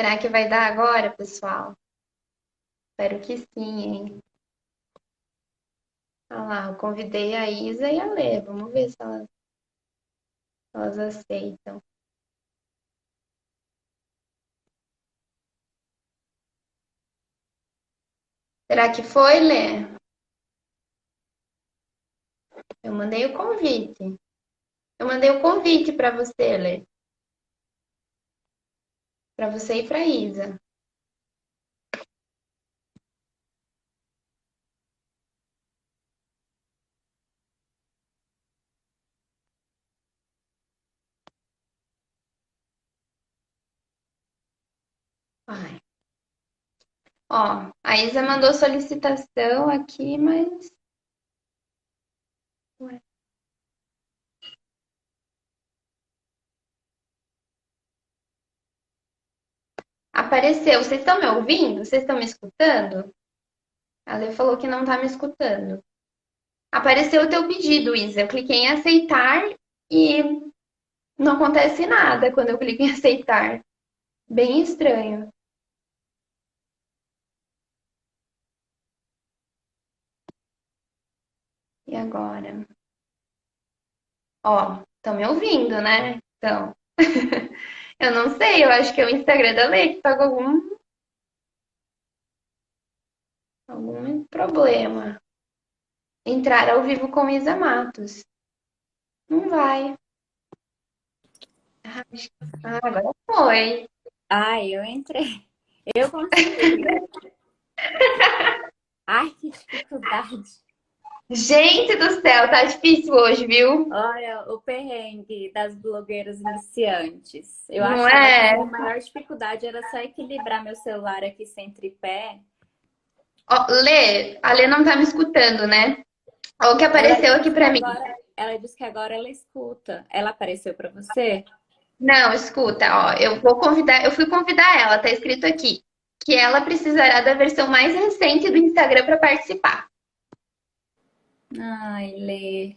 Será que vai dar agora, pessoal? Espero que sim, hein? Olha lá, eu convidei a Isa e a Lê. Vamos ver se elas aceitam. Será que foi, Lê? Eu mandei o convite. Eu mandei o convite para você, Lê. Para você e para Isa. Ai. Ó, a Isa mandou solicitação aqui, mas. Ué. Apareceu. Vocês estão me ouvindo? Vocês estão me escutando? A Lê falou que não está me escutando. Apareceu o teu pedido, Isa. Eu cliquei em aceitar e não acontece nada quando eu clico em aceitar. Bem estranho. E agora? Ó, estão me ouvindo, né? Então, eu não sei, eu acho que é o Instagram da Lei que tá com algum problema. Entrar ao vivo com Isa Matos. Não vai. Agora foi. Ai, eu entrei. Eu consegui. Ai, que dificuldade. Gente do céu, tá difícil hoje, viu? Olha, o perrengue das blogueiras iniciantes. Eu Não achava que a é? minha maior dificuldade era só equilibrar meu celular aqui sem tripé. Ó, Lê, a Lê não tá me escutando, né? Olha o que Ela apareceu aqui disse que pra mim. agora, ela disse que agora ela escuta. Ela apareceu para você? Não, escuta, ó, eu fui convidar ela, tá escrito aqui, que ela precisará da versão mais recente do Instagram para participar. Ai, Lê.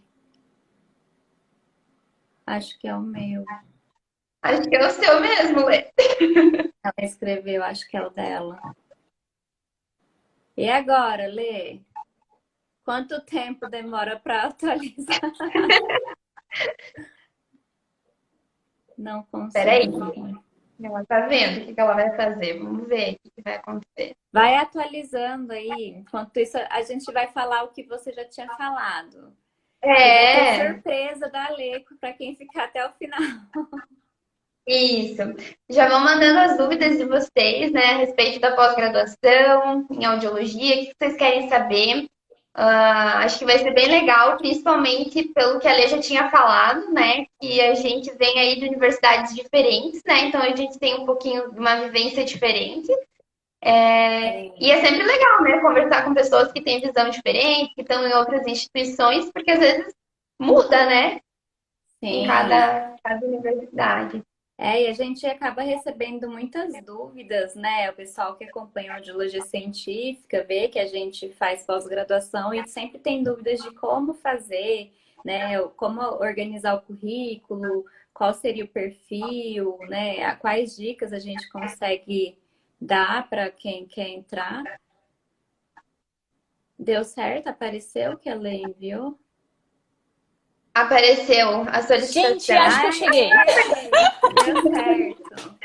Acho que é o meu. Acho que é o seu mesmo, Lê. Ela escreveu, acho que é o dela. E agora, Lê? Quanto tempo demora para atualizar? Não Peraí, consigo. ela tá vendo o que ela vai fazer. Vamos ver o que vai acontecer. Vai atualizando aí. Enquanto isso, a gente vai falar o que você já tinha falado. E vai ter É, surpresa da Aleco para quem ficar até o final. isso. Já vão mandando as dúvidas de vocês, né, a respeito da pós-graduação em audiologia, o que vocês querem saber. Acho que vai ser bem legal, principalmente pelo que a Lê já tinha falado, né? Que a gente vem aí de universidades diferentes, né? Então a gente tem um pouquinho de uma vivência diferente. E é sempre legal, né? Conversar com pessoas que têm visão diferente, que estão em outras instituições, porque às vezes muda, né? Em Sim. cada universidade. É, e a gente acaba recebendo muitas dúvidas, né? O pessoal que acompanha a audiologia científica vê que a gente faz pós-graduação e sempre tem dúvidas de como fazer, né? Como organizar o currículo, qual seria o perfil, né? Quais dicas a gente consegue dar para quem quer entrar. Deu certo? Apareceu o que ela enviou? Apareceu a Gente, acho solicitação. que eu cheguei. Deu certo.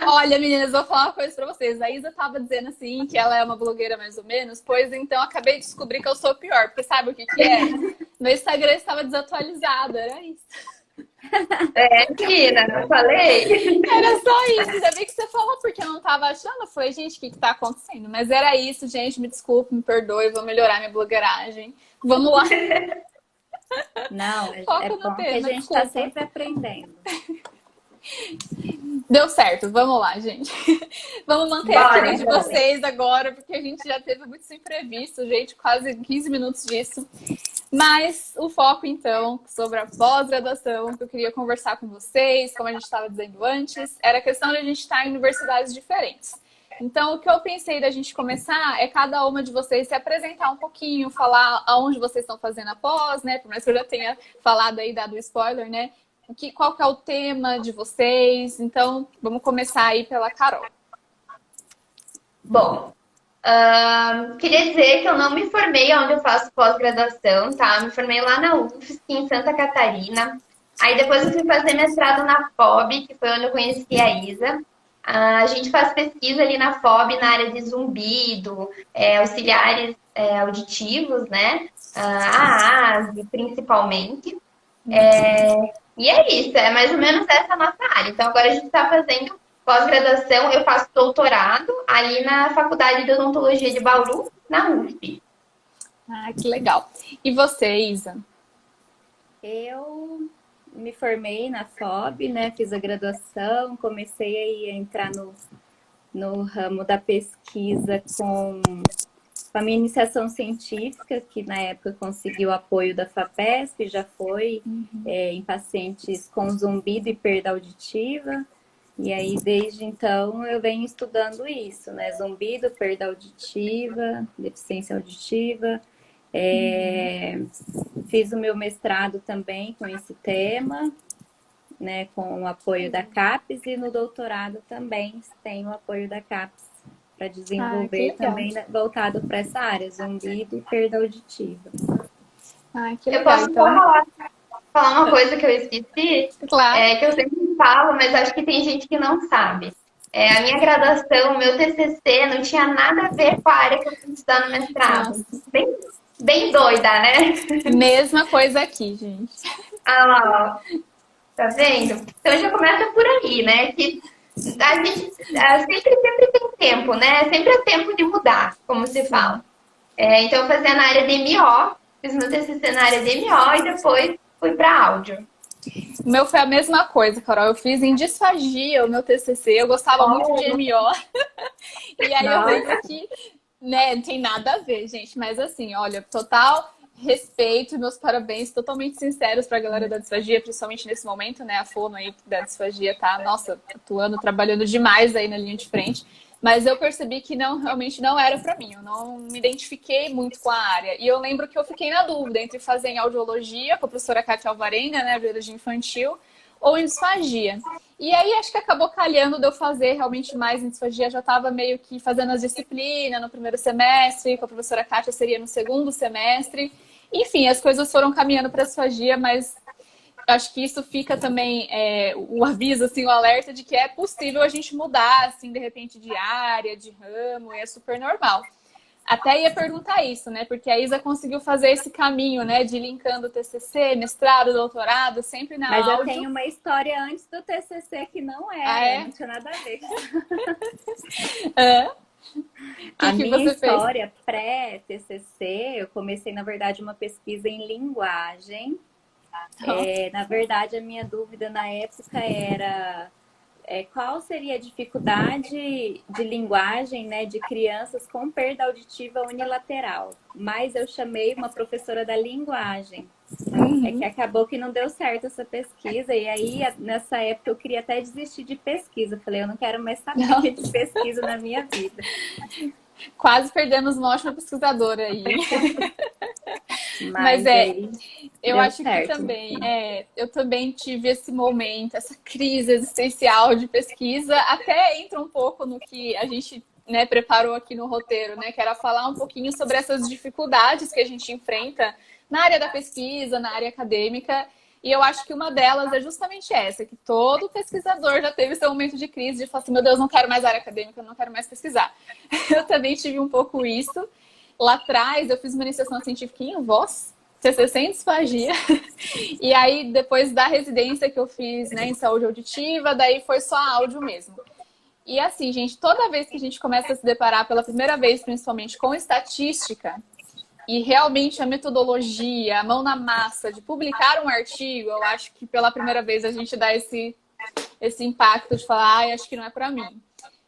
Olha, meninas, vou falar uma coisa pra vocês. A Isa tava dizendo assim que ela é uma blogueira mais ou menos, pois então acabei de descobrir que eu sou pior, porque sabe o que que é? Meu Instagram estava desatualizado, era isso. É, menina, não falei? Era só isso. Ainda bem que você falou, porque eu não tava achando. Eu falei, gente, o que que tá acontecendo? Mas era isso, gente. Me desculpe, me perdoe, vou melhorar minha blogueiragem. Vamos lá, Não, é foco no bom que a tema, gente está desculpa. sempre aprendendo. Deu certo, vamos lá, gente. Vamos manter a Bora, fila de então. vocês agora, porque a gente já teve muitos imprevistos, gente, quase 15 minutos disso. Mas o foco, então, sobre a pós-graduação, que eu queria conversar com vocês, como a gente estava dizendo antes, era a questão de a gente estar em universidades diferentes. Então, o que eu pensei da gente começar é cada uma de vocês se apresentar um pouquinho, falar aonde vocês estão fazendo a pós, né? Por mais que eu já tenha falado aí, dado spoiler, né? Qual que é o tema de vocês? Então, vamos começar aí pela Carol. Bom, queria dizer que eu não me formei onde eu faço pós-graduação, tá? Eu me formei lá na UFSC, em Santa Catarina. Aí depois eu fui fazer mestrado na FOB, que foi onde eu conheci a Isa. A gente faz pesquisa ali na FOB na área de zumbido, auxiliares auditivos, né? A AAS, principalmente. E é isso, é mais ou menos essa a nossa área. Então agora a gente está fazendo pós-graduação, eu faço doutorado ali na Faculdade de Odontologia de Bauru, na UFP. Ah, que legal. E você, Isa? Eu me formei na FOB, né? Fiz a graduação, comecei a entrar no ramo da pesquisa com a minha iniciação científica, que na época conseguiu apoio da FAPESP, já foi em pacientes com zumbido e perda auditiva. E aí, desde então, eu venho estudando isso, né? Zumbido, perda auditiva, deficiência auditiva. Fiz o meu mestrado também com esse tema, né? Com o apoio da CAPES, e no doutorado também tem o apoio da CAPES para desenvolver também voltado para essa área, zumbido e perda auditiva. Que Eu legal, posso então. falar uma coisa que eu esqueci? Claro. Que eu sempre falo, mas acho que tem gente que não sabe. A minha graduação, meu TCC, não tinha nada a ver com a área que eu fui estudar no mestrado. Nossa. Bem doida, né? Mesma coisa aqui, gente. Ah lá, ó. Tá vendo? Então já começa por aí, né? Que a gente sempre tem tempo, né? Sempre é tempo de mudar, como se fala. Então eu fazia na área de MO, fiz meu TCC na área de MO e depois fui para áudio. O meu foi a mesma coisa, Carol. Eu fiz em disfagia o meu TCC. Eu gostava muito de MO. E aí eu lembro que, né, não tem nada a ver, gente. Mas assim, olha, total respeito e meus parabéns totalmente sinceros para a galera da disfagia, principalmente nesse momento, né? A Fono aí da disfagia tá, nossa, atuando, trabalhando demais aí na linha de frente. Mas eu percebi que realmente não era para mim. Eu não me identifiquei muito com a área. E eu lembro que eu fiquei na dúvida entre fazer em audiologia, com a professora Cátia Alvarenga, né, biologia infantil, ou em disfagia. E aí acho que acabou calhando de eu fazer realmente mais em disfagia. Já estava meio que fazendo as disciplinas no primeiro semestre, com a professora Cátia seria no segundo semestre. Enfim, as coisas foram caminhando para a disfagia, mas acho que isso fica também o aviso, assim, o alerta de que é possível a gente mudar, assim, de repente, de área, de ramo, e é super normal. Até ia perguntar isso, né? Porque a Isa conseguiu fazer esse caminho, né? De linkando TCC, mestrado, doutorado, sempre na áudio. Mas eu tenho uma história antes do TCC que não era, não tinha nada a ver. A minha história pré-TCC, eu comecei, na verdade, uma pesquisa em linguagem. Na verdade, a minha dúvida na época era qual seria a dificuldade de linguagem, né, de crianças com perda auditiva unilateral. Mas eu chamei uma professora da linguagem. É que acabou que não deu certo essa pesquisa. E aí, nessa época, eu queria até desistir de pesquisa. Eu falei, eu não quero mais saber de pesquisa na minha vida. Quase perdemos uma ótima pesquisadora aí. Mas eu acho que também, eu também tive esse momento, essa crise existencial de pesquisa, até entra um pouco no que a gente, né, preparou aqui no roteiro, né, que era falar um pouquinho sobre essas dificuldades que a gente enfrenta na área da pesquisa, na área acadêmica. E eu acho que uma delas é justamente essa, que todo pesquisador já teve seu momento de crise, de falar assim, meu Deus, não quero mais área acadêmica, não quero mais pesquisar. Eu também tive um pouco isso. Lá atrás, eu fiz uma iniciação científica em voz, TCC em disfagia. E aí, depois da residência que eu fiz, né, em saúde auditiva, daí foi só áudio mesmo. E assim, gente, toda vez que a gente começa a se deparar pela primeira vez, principalmente com estatística, e realmente a metodologia, a mão na massa de publicar um artigo, eu acho que pela primeira vez a gente dá esse impacto de falar, acho que não é para mim.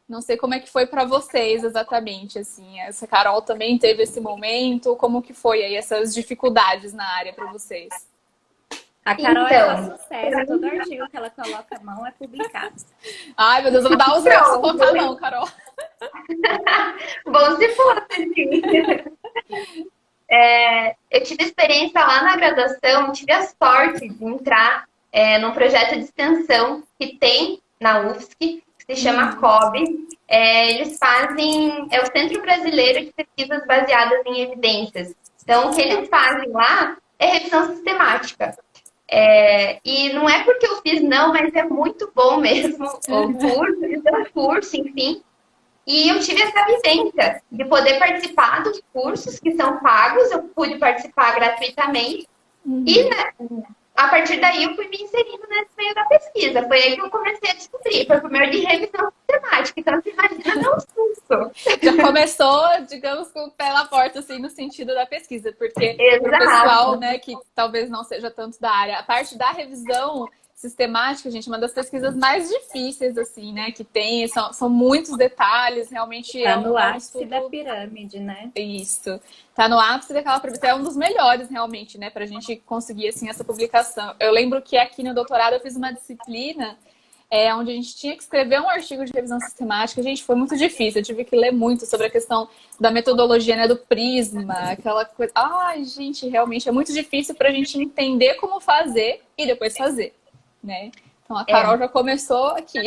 Não sei como é que foi para vocês exatamente, assim. Essa Carol também teve esse momento, como que foi aí essas dificuldades na área para vocês? A Carol é um sucesso, todo artigo que ela coloca a mão é publicado. Ai, meu Deus, eu vou dar os meus pra colocar não, Carol. Bom se fosse, sim. Eu tive experiência lá na graduação, tive a sorte de entrar num projeto de extensão que tem na UFSC, que se chama COB, eles fazem, é o Centro Brasileiro de Pesquisas Baseadas em Evidências. Então, o que eles fazem lá é revisão sistemática. E não é porque eu fiz, não, mas é muito bom mesmo o curso, o curso, enfim. E eu tive essa vivência de poder participar dos cursos que são pagos, eu pude participar gratuitamente. E, né, a partir daí eu fui me inserindo nesse meio da pesquisa. Foi aí que eu comecei a descobrir. Foi por meio de revisão sistemática. Então, você imagina meu susto. Já começou, digamos, com o pé na porta, assim, no sentido da pesquisa, porque o Exato. pessoal, né, que talvez não seja tanto da área, a parte da revisão sistemática, gente, uma das pesquisas mais difíceis, assim, né, que tem, são muitos detalhes, realmente Tá no é um ápice da estudo. pirâmide, né? Isso. Tá no ápice daquela previsão. É um dos melhores, realmente, né? Pra gente conseguir, assim, essa publicação. Eu lembro que aqui no doutorado eu fiz uma disciplina onde a gente tinha que escrever um artigo de revisão sistemática. Gente, foi muito difícil. Eu tive que ler muito sobre a questão da metodologia, né? Do prisma, aquela coisa. Ai, gente, realmente é muito difícil pra gente entender como fazer e depois fazer, né? Então a Carol já começou aqui.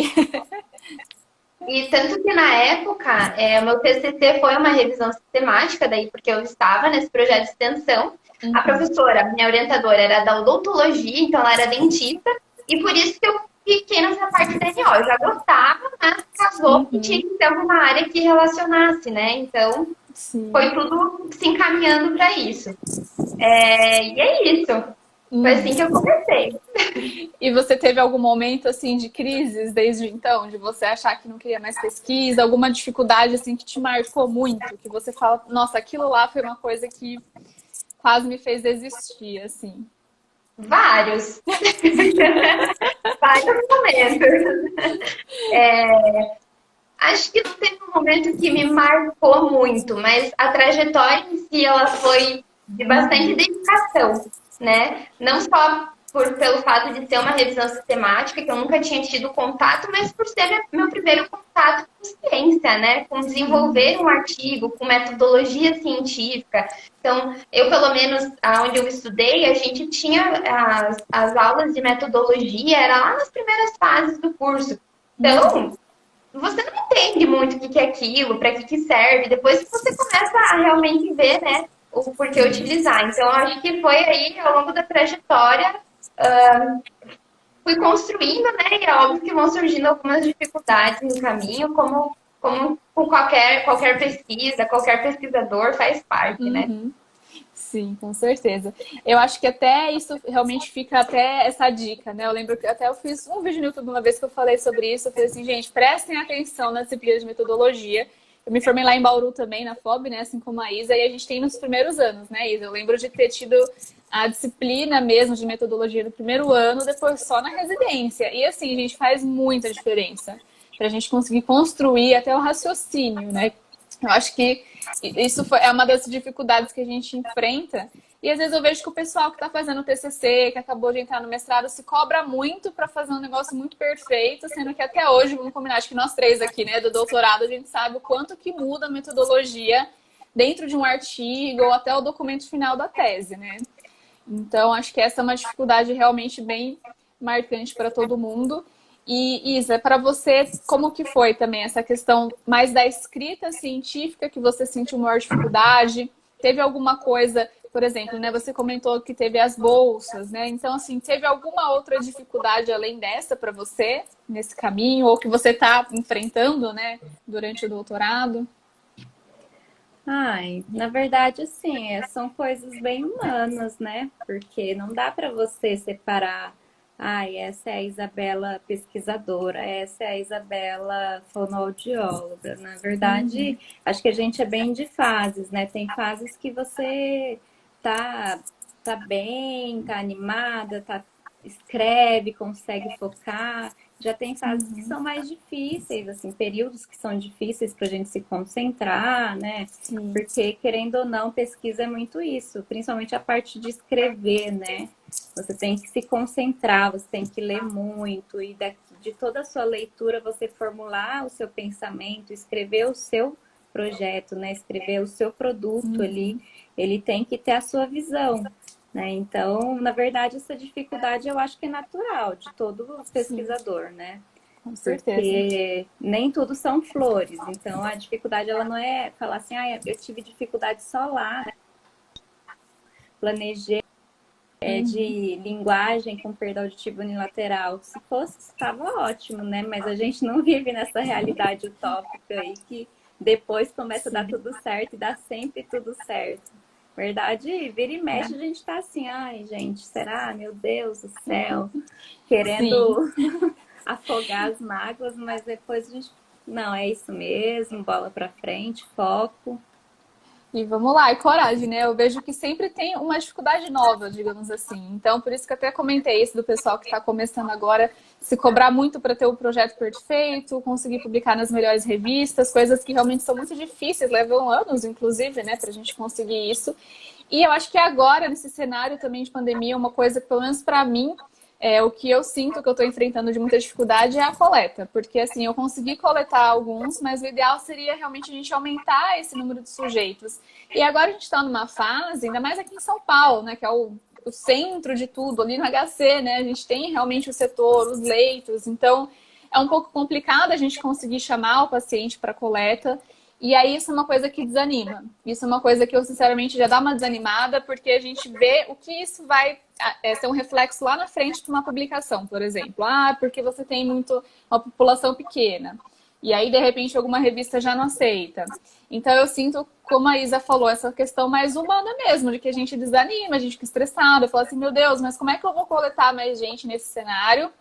E tanto que na época, o meu TCC foi uma revisão sistemática, daí porque eu estava nesse projeto de extensão. A professora, minha orientadora, era da odontologia, então ela era dentista, e por isso que eu fiquei nessa parte da DNO. Eu já gostava, mas casou e tinha que ter alguma área que relacionasse, né? Então, Sim. foi tudo se encaminhando para isso. E é isso. Foi assim que eu comecei. E você teve algum momento, assim, de crises desde então? De você achar que não queria mais pesquisa? Alguma dificuldade, assim, que te marcou muito? Que você fala, nossa, aquilo lá foi uma coisa que quase me fez desistir, assim. Vários. Vários momentos. Acho que não teve um momento que me marcou muito, mas a trajetória em si, ela foi de bastante dedicação, né? Não só pelo fato de ser uma revisão sistemática, que eu nunca tinha tido contato, mas por ser meu primeiro contato com ciência, né? Com desenvolver um artigo, com metodologia científica. Então, eu, pelo menos, onde eu estudei, a gente tinha as aulas de metodologia, era lá nas primeiras fases do curso. Então, você não entende muito o que é aquilo, para que serve. Depois que você começa a realmente ver, né, o porquê utilizar. Então, eu acho que foi aí, ao longo da trajetória, fui construindo, né, e é óbvio que vão surgindo algumas dificuldades no caminho, como com qualquer pesquisa, qualquer pesquisador faz parte, né? Sim, com certeza. Eu acho que até isso realmente fica até essa dica, né? Eu lembro que até eu fiz um vídeo no YouTube uma vez que eu falei sobre isso. Eu falei assim, gente, prestem atenção na disciplina de metodologia. Eu me formei lá em Bauru também, na FOB, né? Assim como a Isa, e a gente tem nos primeiros anos, né, Isa? Eu lembro de ter tido a disciplina mesmo de metodologia no primeiro ano, depois só na residência. E assim, a gente faz muita diferença para a gente conseguir construir até o raciocínio, né? Eu acho que isso é uma das dificuldades que a gente enfrenta. E às vezes eu vejo que o pessoal que está fazendo o TCC, que acabou de entrar no mestrado, se cobra muito para fazer um negócio muito perfeito, sendo que até hoje, vamos combinar, acho que nós três aqui, né, do doutorado, a gente sabe o quanto que muda a metodologia dentro de um artigo ou até o documento final da tese, né? Então, acho que essa é uma dificuldade realmente bem marcante para todo mundo. E Isa, para você, como que foi também essa questão mais da escrita científica que você sentiu maior dificuldade? Teve alguma coisa, por exemplo, né? Você comentou que teve as bolsas, né? Então, assim, teve alguma outra dificuldade além dessa para você nesse caminho ou que você está enfrentando, né, durante o doutorado? Ai, na verdade, assim, são coisas bem humanas, né? Porque não dá para você separar, ai, essa é a Isabela pesquisadora, essa é a Isabela fonoaudióloga. Na verdade, acho que a gente é bem de fases, né? Tem fases que você tá, tá bem, tá animada, escreve, consegue focar. Já tem fases que são mais difíceis, assim, períodos que são difíceis para a gente se concentrar, né? Sim. Porque, querendo ou não, pesquisa é muito isso, principalmente a parte de escrever, né? Você tem que se concentrar, você tem que ler muito, e de toda a sua leitura você formular o seu pensamento, escrever o seu projeto, né? Escrever o seu produto ali, ele tem que ter a sua visão. Né? Então, na verdade, essa dificuldade eu acho que é natural de todo pesquisador, né? Com certeza. porque nem tudo são flores. Então, a dificuldade, ela não é falar assim, ah, eu tive dificuldade só lá, planejei de linguagem com perda auditiva unilateral. Se fosse, estava ótimo, né? Mas a gente não vive nessa realidade utópica aí que depois começa a dar tudo certo e dá sempre tudo certo. Verdade, vira e mexe, a gente tá assim, ai, gente, será? Meu Deus do céu, querendo afogar as mágoas, mas depois a gente, não, é isso mesmo, bola pra frente, foco. E vamos lá, e coragem, né? Eu vejo que sempre tem uma dificuldade nova, digamos assim. Então, por isso que eu até comentei isso do pessoal que está começando agora, se cobrar muito para ter o projeto perfeito, conseguir publicar nas melhores revistas, coisas que realmente são muito difíceis, levam anos, inclusive, né, para a gente conseguir isso. E eu acho que agora, nesse cenário também de pandemia, uma coisa que, pelo menos para mim, o que eu sinto que eu estou enfrentando de muita dificuldade é a coleta, porque assim, eu consegui coletar alguns, mas o ideal seria realmente a gente aumentar esse número de sujeitos. E agora a gente está numa fase, ainda mais aqui em São Paulo, né, que é o centro de tudo, ali no HC, né, a gente tem realmente o setor, os leitos, então é um pouco complicado a gente conseguir chamar o paciente para coleta. E aí isso é uma coisa que desanima. Isso é uma coisa que eu, sinceramente, já dá uma desanimada, porque a gente vê o que isso vai ser um reflexo lá na frente de uma publicação, por exemplo. Ah, porque você tem uma população pequena. E aí, de repente, alguma revista já não aceita. Então, eu sinto, como a Isa falou, essa questão mais humana mesmo, de que a gente desanima, a gente fica estressado. Eu falo assim, meu Deus, mas como é que eu vou coletar mais gente nesse cenário?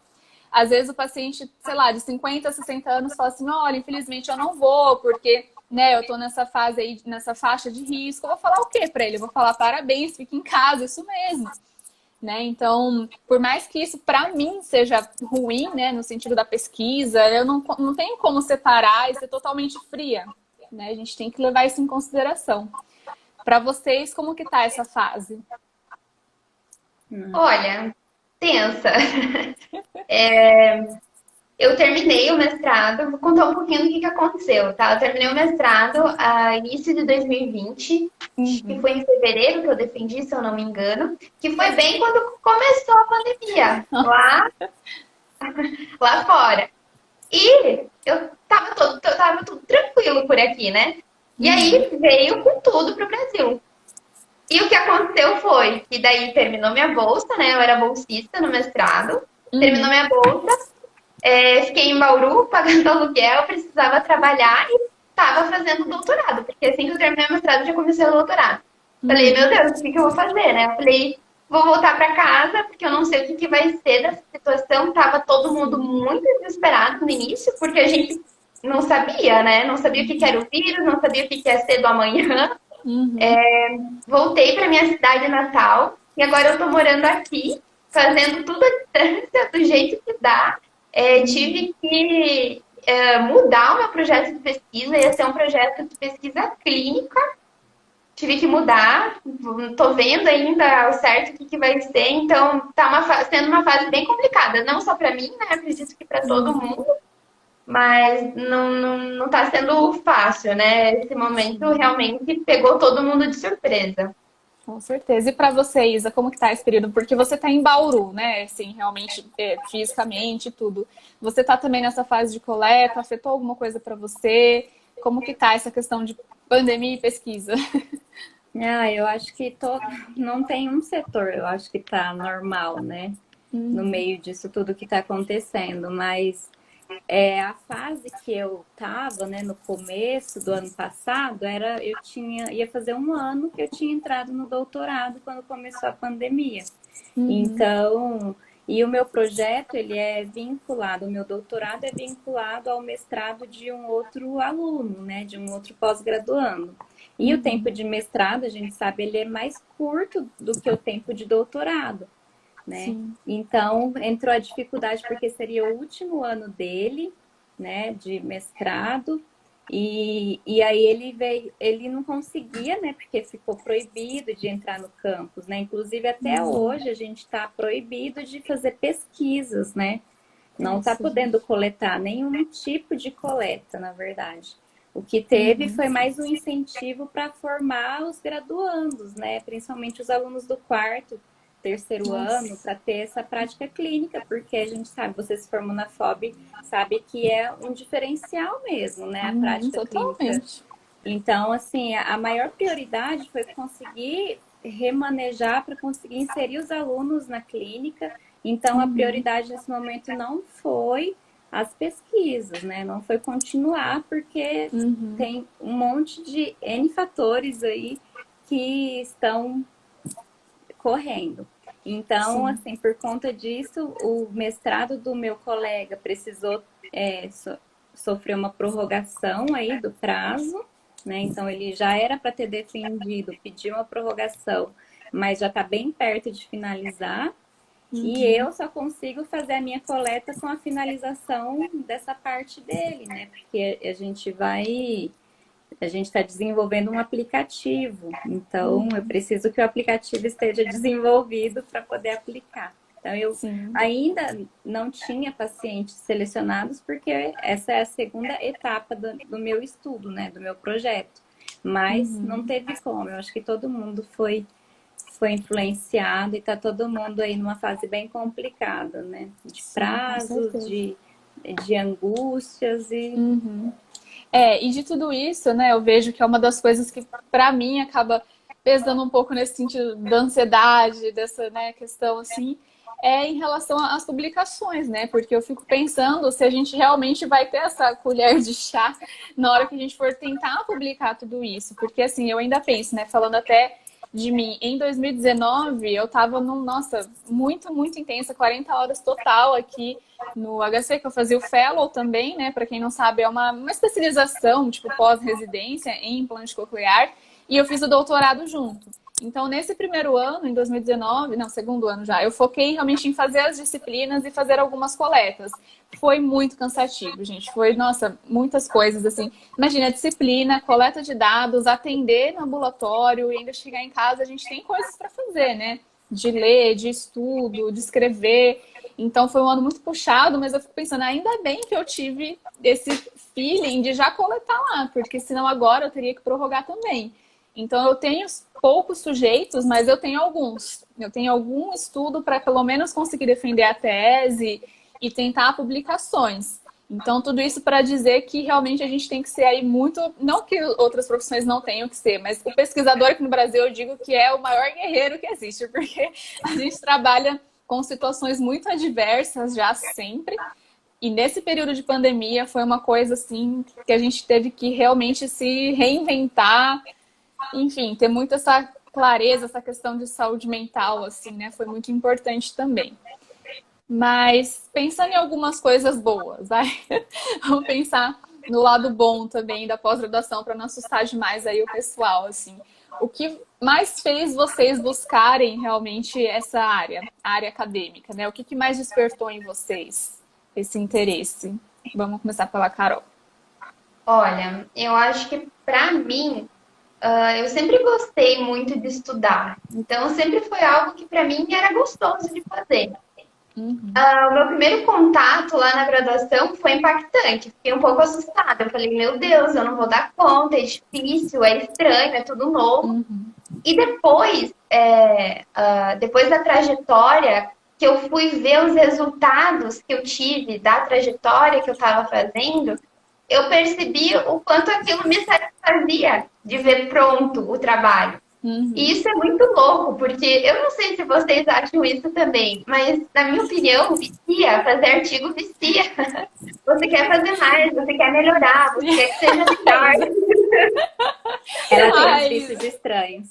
Às vezes o paciente, sei lá, de 50 a 60 anos fala assim, olha, infelizmente eu não vou, porque né, eu tô nessa fase aí, nessa faixa de risco. Eu vou falar o quê para ele? Eu vou falar parabéns, fique em casa, isso mesmo. Né? Então, por mais que isso para mim seja ruim, né, no sentido da pesquisa, eu não tenho como separar e ser totalmente fria. Né? A gente tem que levar isso em consideração. Para vocês, como que tá essa fase? Olha, tensa. Eu terminei o mestrado, vou contar um pouquinho do que aconteceu, tá? Eu terminei o mestrado a início de 2020, que foi em fevereiro que eu defendi, se eu não me engano, que foi bem quando começou a pandemia, lá fora. E eu tava tudo tranquilo por aqui, né? E aí veio com tudo pro Brasil. E o que aconteceu foi que daí terminou minha bolsa, né? Eu era bolsista no mestrado, terminou minha bolsa. Fiquei em Bauru, pagando aluguel, precisava trabalhar e estava fazendo doutorado, porque assim que eu terminei o mestrado, eu já comecei o doutorado. Falei, meu Deus, o que eu vou fazer, né? Eu falei, vou voltar para casa, porque eu não sei o que vai ser dessa situação. Tava todo mundo muito desesperado no início, porque a gente não sabia, né? Não sabia o que era o vírus, não sabia o que ia ser do amanhã. Voltei para minha cidade natal e agora eu tô morando aqui, fazendo tudo à distância, do jeito que dá. Tive que mudar o meu projeto de pesquisa, ia ser um projeto de pesquisa clínica. Tive que mudar, tô vendo ainda ao certo o que vai ser, então tá sendo uma fase bem complicada, não só para mim, né? Acredito que para todo mundo, mas não tá sendo fácil, né? Esse momento realmente pegou todo mundo de surpresa. Com certeza. E para você, Isa, como que tá esse período? Porque você tá em Bauru, né? Assim, realmente, fisicamente, tudo. Você tá também nessa fase de coleta? Afetou alguma coisa para você? Como que tá essa questão de pandemia e pesquisa? Eu acho que não tem um setor, eu acho que tá normal, né? No meio disso tudo que tá acontecendo, mas a fase que eu tava, né, no começo do ano passado, ia fazer um ano que eu tinha entrado no doutorado quando começou a pandemia. Então, e o meu projeto, ele é vinculado, o meu doutorado é vinculado ao mestrado de um outro aluno, né, de um outro pós-graduando. E o tempo de mestrado, a gente sabe, ele é mais curto do que o tempo de doutorado. Né? Então, entrou a dificuldade porque seria o último ano dele, né, de mestrado, e aí ele não conseguia, né, porque ficou proibido de entrar no campus, né? Inclusive, até hoje, a gente está proibido de fazer pesquisas, né? Não está podendo coletar nenhum tipo de coleta, na verdade. O que teve foi mais um incentivo para formar os graduandos, né? Principalmente os alunos do quarto, terceiro ano para ter essa prática clínica, porque a gente sabe, você se formou na FOB, sabe que é um diferencial mesmo, né? A prática clínica. Totalmente. Então, assim, a maior prioridade foi conseguir remanejar para conseguir inserir os alunos na clínica. Então, a prioridade nesse momento não foi as pesquisas, né? Não foi continuar, porque tem um monte de N fatores aí que estão correndo. Então, assim, por conta disso, o mestrado do meu colega precisou sofrer uma prorrogação aí do prazo, né? Então, ele já era para ter defendido, pediu uma prorrogação, mas já está bem perto de finalizar. E eu só consigo fazer a minha coleta com a finalização dessa parte dele, né? Porque a gente está desenvolvendo um aplicativo. Então, eu preciso que o aplicativo esteja desenvolvido para poder aplicar. Então, eu ainda não tinha pacientes selecionados, porque essa é a segunda etapa do meu estudo, né? Do meu projeto. Mas não teve como. Eu acho que todo mundo foi influenciado e está todo mundo aí numa fase bem complicada, né? De prazos, de angústias e... E de tudo isso, né, eu vejo que é uma das coisas que, para mim, acaba pesando um pouco nesse sentido da ansiedade, dessa, né, questão, assim, é em relação às publicações, né? Porque eu fico pensando se a gente realmente vai ter essa colher de chá na hora que a gente for tentar publicar tudo isso. Porque, assim, eu ainda penso, né, falando até de mim, em 2019, eu tava muito, muito intensa, 40 horas total aqui no HC, que eu fazia o Fellow também, né? Para quem não sabe, é uma especialização, tipo pós-residência em implante coclear, e eu fiz o doutorado junto. Então, nesse primeiro ano, em 2019, não, segundo ano já, eu foquei realmente em fazer as disciplinas e fazer algumas coletas. Foi muito cansativo, gente. Foi, nossa, muitas coisas, assim. Imagina, a disciplina, coleta de dados, atender no ambulatório e ainda chegar em casa, a gente tem coisas para fazer, né? De ler, de estudo, de escrever. Então, foi um ano muito puxado, mas eu fico pensando, ainda bem que eu tive esse feeling de já coletar lá, porque senão agora eu teria que prorrogar também. Então, eu tenho poucos sujeitos, mas eu tenho alguns. Eu tenho algum estudo para pelo menos conseguir defender a tese e tentar publicações. Então, tudo isso para dizer que realmente a gente tem que ser aí muito... Não que outras profissões não tenham que ser, mas o pesquisador aqui no Brasil, eu digo que é o maior guerreiro que existe, porque a gente trabalha com situações muito adversas já sempre. E nesse período de pandemia foi uma coisa assim que a gente teve que realmente se reinventar. Enfim, ter muito essa clareza, essa questão de saúde mental, assim, né? Foi muito importante também. Mas pensando em algumas coisas boas, vai? Vamos pensar no lado bom também da pós-graduação para não assustar demais aí o pessoal, assim. O que mais fez vocês buscarem realmente essa área, a área acadêmica, né? O que mais despertou em vocês esse interesse? Vamos começar pela Carol. Olha, eu acho que para mim eu sempre gostei muito de estudar, então sempre foi algo que para mim era gostoso de fazer. O meu primeiro contato lá na graduação foi impactante, fiquei um pouco assustada. Eu falei, meu Deus, eu não vou dar conta, é difícil, é estranho, é tudo novo. E depois, depois da trajetória, que eu fui ver os resultados que eu tive da trajetória que eu estava fazendo, eu percebi o quanto aquilo me satisfazia de ver pronto o trabalho. E isso é muito louco, porque eu não sei se vocês acham isso também, mas na minha opinião, vicia, fazer artigo vicia. Você quer fazer mais, você quer melhorar, você quer que seja melhor. Ela tem um vício de estranhos.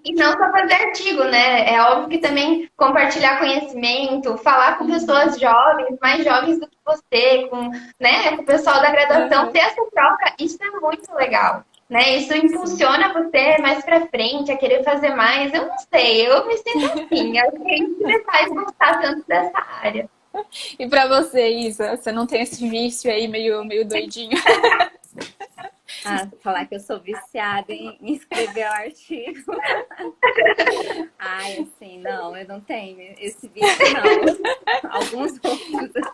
E não só fazer artigo, né? É óbvio que também compartilhar conhecimento, falar com pessoas jovens, mais jovens do que você, com o pessoal da graduação, ter essa troca, isso é muito legal. Né? Isso impulsiona você mais pra frente, a querer fazer mais. Eu não sei, eu me sinto assim. Eu acho que é isso que me faz gostar tanto dessa área. E pra você, Isa, você não tem esse vício aí meio doidinho? Falar que eu sou viciada em escrever um artigo. Ai, assim, não, eu não tenho esse vício, não. Alguns outros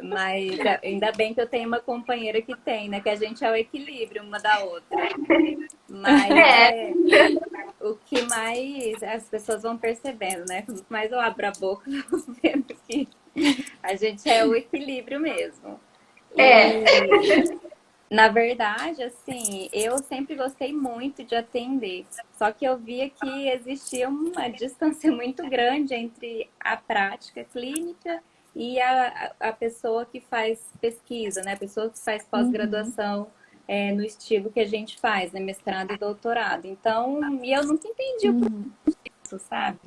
Mas ainda bem que eu tenho uma companheira que tem, né? Que a gente é o equilíbrio uma da outra. Mas É, o que mais as pessoas vão percebendo, né? Quanto mais eu abro a boca, eu vou vendo que a gente é o equilíbrio mesmo. é. E, na verdade, assim, eu sempre gostei muito de atender. Só que eu via que existia uma distância muito grande entre a prática clínica e a pessoa que faz pesquisa, né? A pessoa que faz Uhum, pós-graduação no estilo que a gente faz, né? Mestrado e doutorado. Então, e eu nunca entendi o uhum, isso, sabe?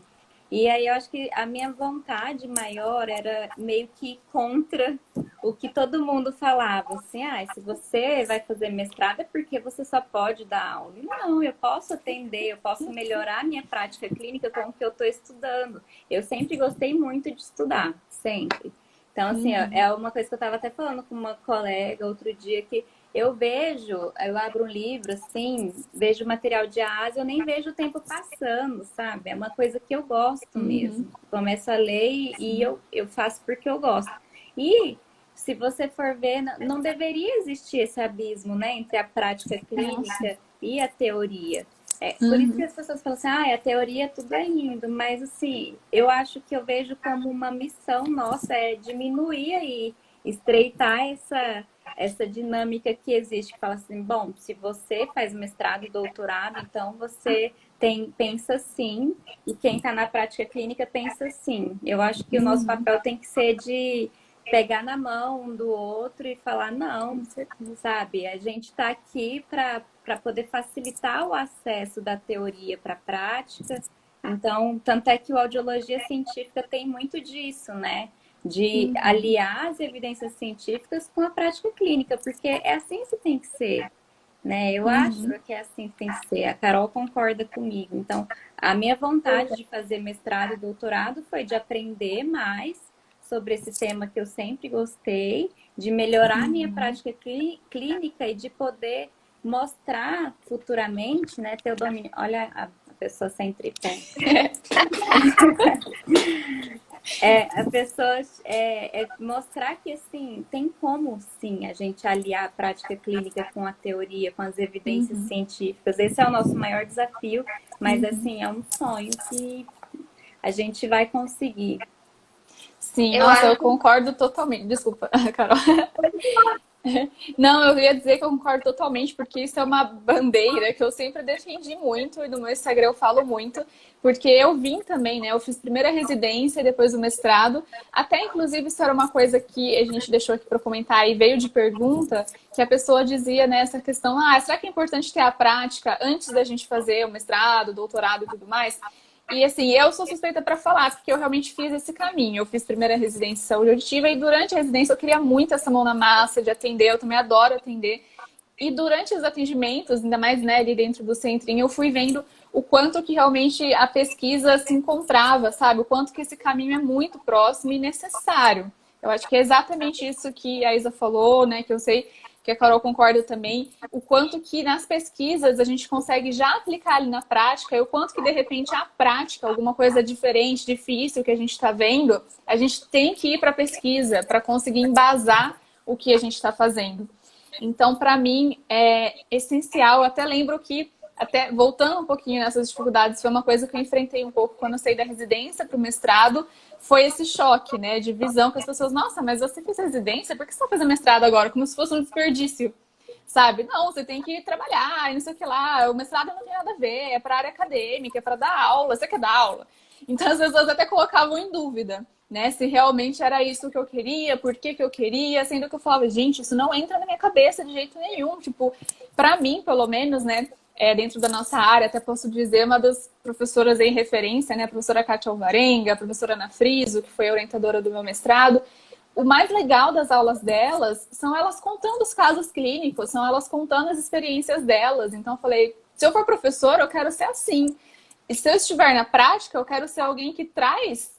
E aí eu acho que a minha vontade maior era meio que contra o que todo mundo falava, assim, ah, se você vai fazer mestrado é porque você só pode dar aula. E não, eu posso atender, eu posso melhorar a minha prática clínica com o que eu estou estudando. Eu sempre gostei muito de estudar, sempre. Então, assim, uhum, é uma coisa que eu estava até falando com uma colega outro dia que eu vejo, eu abro um livro assim, vejo material de Ásia, eu nem vejo o tempo passando, sabe? É uma coisa que eu gosto uhum, mesmo. Começo a ler e eu faço porque eu gosto. E se você for ver, não deveria existir esse abismo, né, entre a prática nossa, clínica e a teoria. É, por isso que uhum, as pessoas falam assim, ah, a teoria tudo é lindo, mas assim, eu acho que eu vejo como uma missão nossa, é diminuir aí, estreitar essa dinâmica que existe, que fala assim, bom, se você faz mestrado e doutorado, então você pensa sim, e quem está na prática clínica pensa sim. Eu acho que o nosso uhum, papel tem que ser de pegar na mão um do outro e falar, não, com certeza. sabe, a gente está aqui para poder facilitar o acesso da teoria para a prática. Então, tanto é que o audiologia científica tem muito disso, né? De Uhum, aliar as evidências científicas com a prática clínica, porque é assim que tem que ser, né? Eu acho uhum, que é assim que tem que ser. A Carol concorda comigo. Então, a minha vontade de fazer mestrado e doutorado foi de aprender mais sobre esse tema que eu sempre gostei, de melhorar a minha uhum. prática clínica e de poder mostrar futuramente, né, ter o domínio. Olha a pessoa sem tripé. A pessoa mostrar que assim tem como sim a gente aliar a prática clínica com a teoria, com as evidências Uhum, científicas. Esse é o nosso maior desafio, mas uhum. assim é um sonho que a gente vai conseguir. Sim, Eu nossa, eu acho. concordo totalmente. Desculpa, Carol. Não, eu ia dizer que eu concordo totalmente, porque isso é uma bandeira que eu sempre defendi muito e no meu Instagram eu falo muito, porque eu vim também, né? Eu fiz primeiro a residência e depois o mestrado. Até, inclusive, isso era uma coisa que a gente deixou aqui para comentar e veio de pergunta, que a pessoa dizia nessa questão: ah, será que é importante ter a prática antes da gente fazer o mestrado, o doutorado e tudo mais? E assim, eu sou suspeita para falar, porque eu realmente fiz esse caminho. Eu fiz primeira residência em saúde auditiva e durante a residência eu queria muito essa mão na massa de atender, eu também adoro atender. E durante os atendimentos, ainda mais né, ali dentro do centrinho, eu fui vendo o quanto que realmente a pesquisa se encontrava, sabe? O quanto que esse caminho é muito próximo e necessário. Eu acho que é exatamente isso que a Isa falou, né? Que eu sei que a Carol concorda também, o quanto que nas pesquisas a gente consegue já aplicar ali na prática e o quanto que de repente a prática, alguma coisa diferente, difícil que a gente está vendo, a gente tem que ir para a pesquisa para conseguir embasar o que a gente está fazendo. Então, para mim, é essencial. Eu até lembro que, até voltando um pouquinho nessas dificuldades, foi uma coisa que eu enfrentei um pouco quando eu saí da residência para o mestrado, foi esse choque, né, de visão que as pessoas, nossa, mas você fez residência, por que você está fazendo mestrado agora? Como se fosse um desperdício, sabe? Não, você tem que trabalhar e não sei o que lá, o mestrado não tem nada a ver, é para área acadêmica, é para dar aula, você quer dar aula. Então as pessoas até colocavam em dúvida, né, se realmente era isso que eu queria, por que que eu queria, sendo que eu falava, gente, isso não entra na minha cabeça de jeito nenhum, tipo, para mim, pelo menos, né, dentro da nossa área, até posso dizer, uma das professoras em referência, né, a professora Kátia Alvarenga, a professora Ana Friso, que foi a orientadora do meu mestrado, o mais legal das aulas delas são elas contando os casos clínicos, são elas contando as experiências delas. Então eu falei, se eu for professora, eu quero ser assim. E se eu estiver na prática, eu quero ser alguém que traz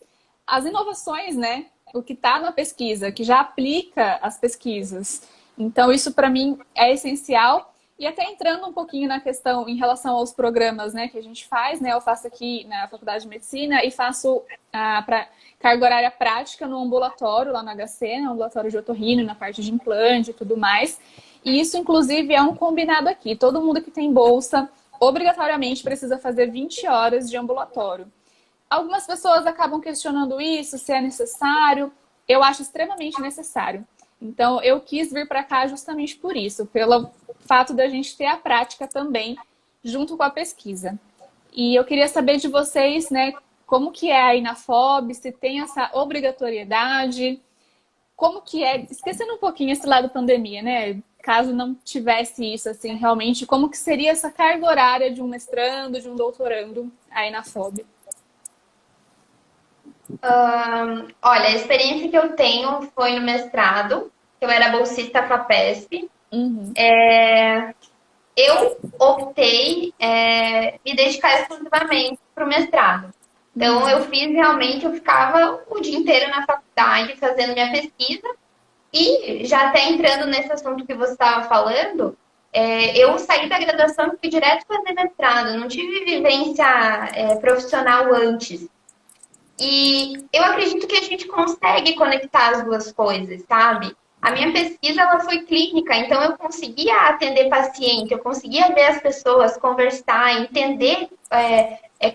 as inovações, né? O que está na pesquisa, que já aplica as pesquisas. Então, isso para mim é essencial. E até entrando um pouquinho na questão em relação aos programas, né, que a gente faz, né, eu faço aqui na Faculdade de Medicina e faço carga horária prática no ambulatório, lá no HC, no ambulatório de otorrino, na parte de implante e tudo mais. E isso, inclusive, é um combinado aqui. Todo mundo que tem bolsa, obrigatoriamente precisa fazer 20 horas de ambulatório. Algumas pessoas acabam questionando isso, se é necessário. Eu acho extremamente necessário. Então, eu quis vir para cá justamente por isso, pelo fato da gente ter a prática também, junto com a pesquisa. E eu queria saber de vocês, né, como que é aí na FOB, se tem essa obrigatoriedade, como que é, esquecendo um pouquinho esse lado pandemia, né, caso não tivesse isso, assim, realmente, como que seria essa carga horária de um mestrando, de um doutorando aí na FOB? Olha, a experiência que eu tenho foi no mestrado, eu era bolsista FAPESP. Uhum. Eu optei me dedicar exclusivamente para o mestrado. Então, eu fiz realmente, eu ficava o dia inteiro na faculdade fazendo minha pesquisa. E já até entrando nesse assunto que você estava falando, eu saí da graduação e fui direto fazer mestrado. Não tive vivência profissional antes. E eu acredito que a gente consegue conectar as duas coisas, sabe? A minha pesquisa ela foi clínica, então eu conseguia atender paciente, eu conseguia ver as pessoas, conversar, entender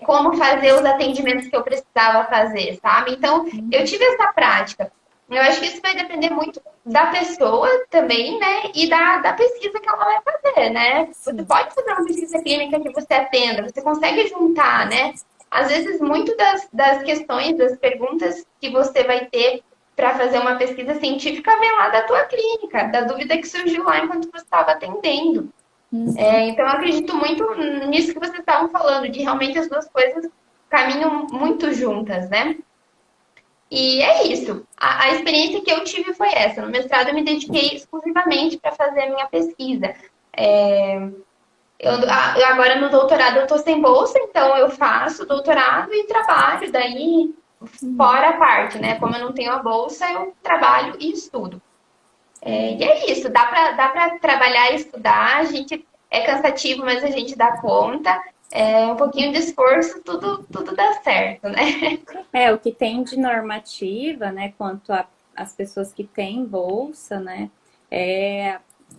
como fazer os atendimentos que eu precisava fazer, sabe? Então eu tive essa prática. Eu acho que isso vai depender muito da pessoa também, né? E da pesquisa que ela vai fazer, né? Você pode fazer uma pesquisa clínica que você atenda, você consegue juntar, né? Às vezes, muito das questões, das perguntas que você vai ter para fazer uma pesquisa científica vem lá da tua clínica, da dúvida que surgiu lá enquanto você estava atendendo. Então, eu acredito muito nisso que vocês estavam falando, de realmente as duas coisas caminham muito juntas, né? E é isso. A experiência que eu tive foi essa. No mestrado, eu me dediquei exclusivamente para fazer a minha pesquisa. Eu agora no doutorado eu estou sem bolsa, então eu faço doutorado e trabalho, daí fora a parte, né? Como eu não tenho a bolsa, eu trabalho e estudo. E é isso, dá pra trabalhar e estudar, a gente é cansativo, mas a gente dá conta. Um pouquinho de esforço, tudo dá certo, né? O que tem de normativa, né, quanto às pessoas que têm bolsa, né,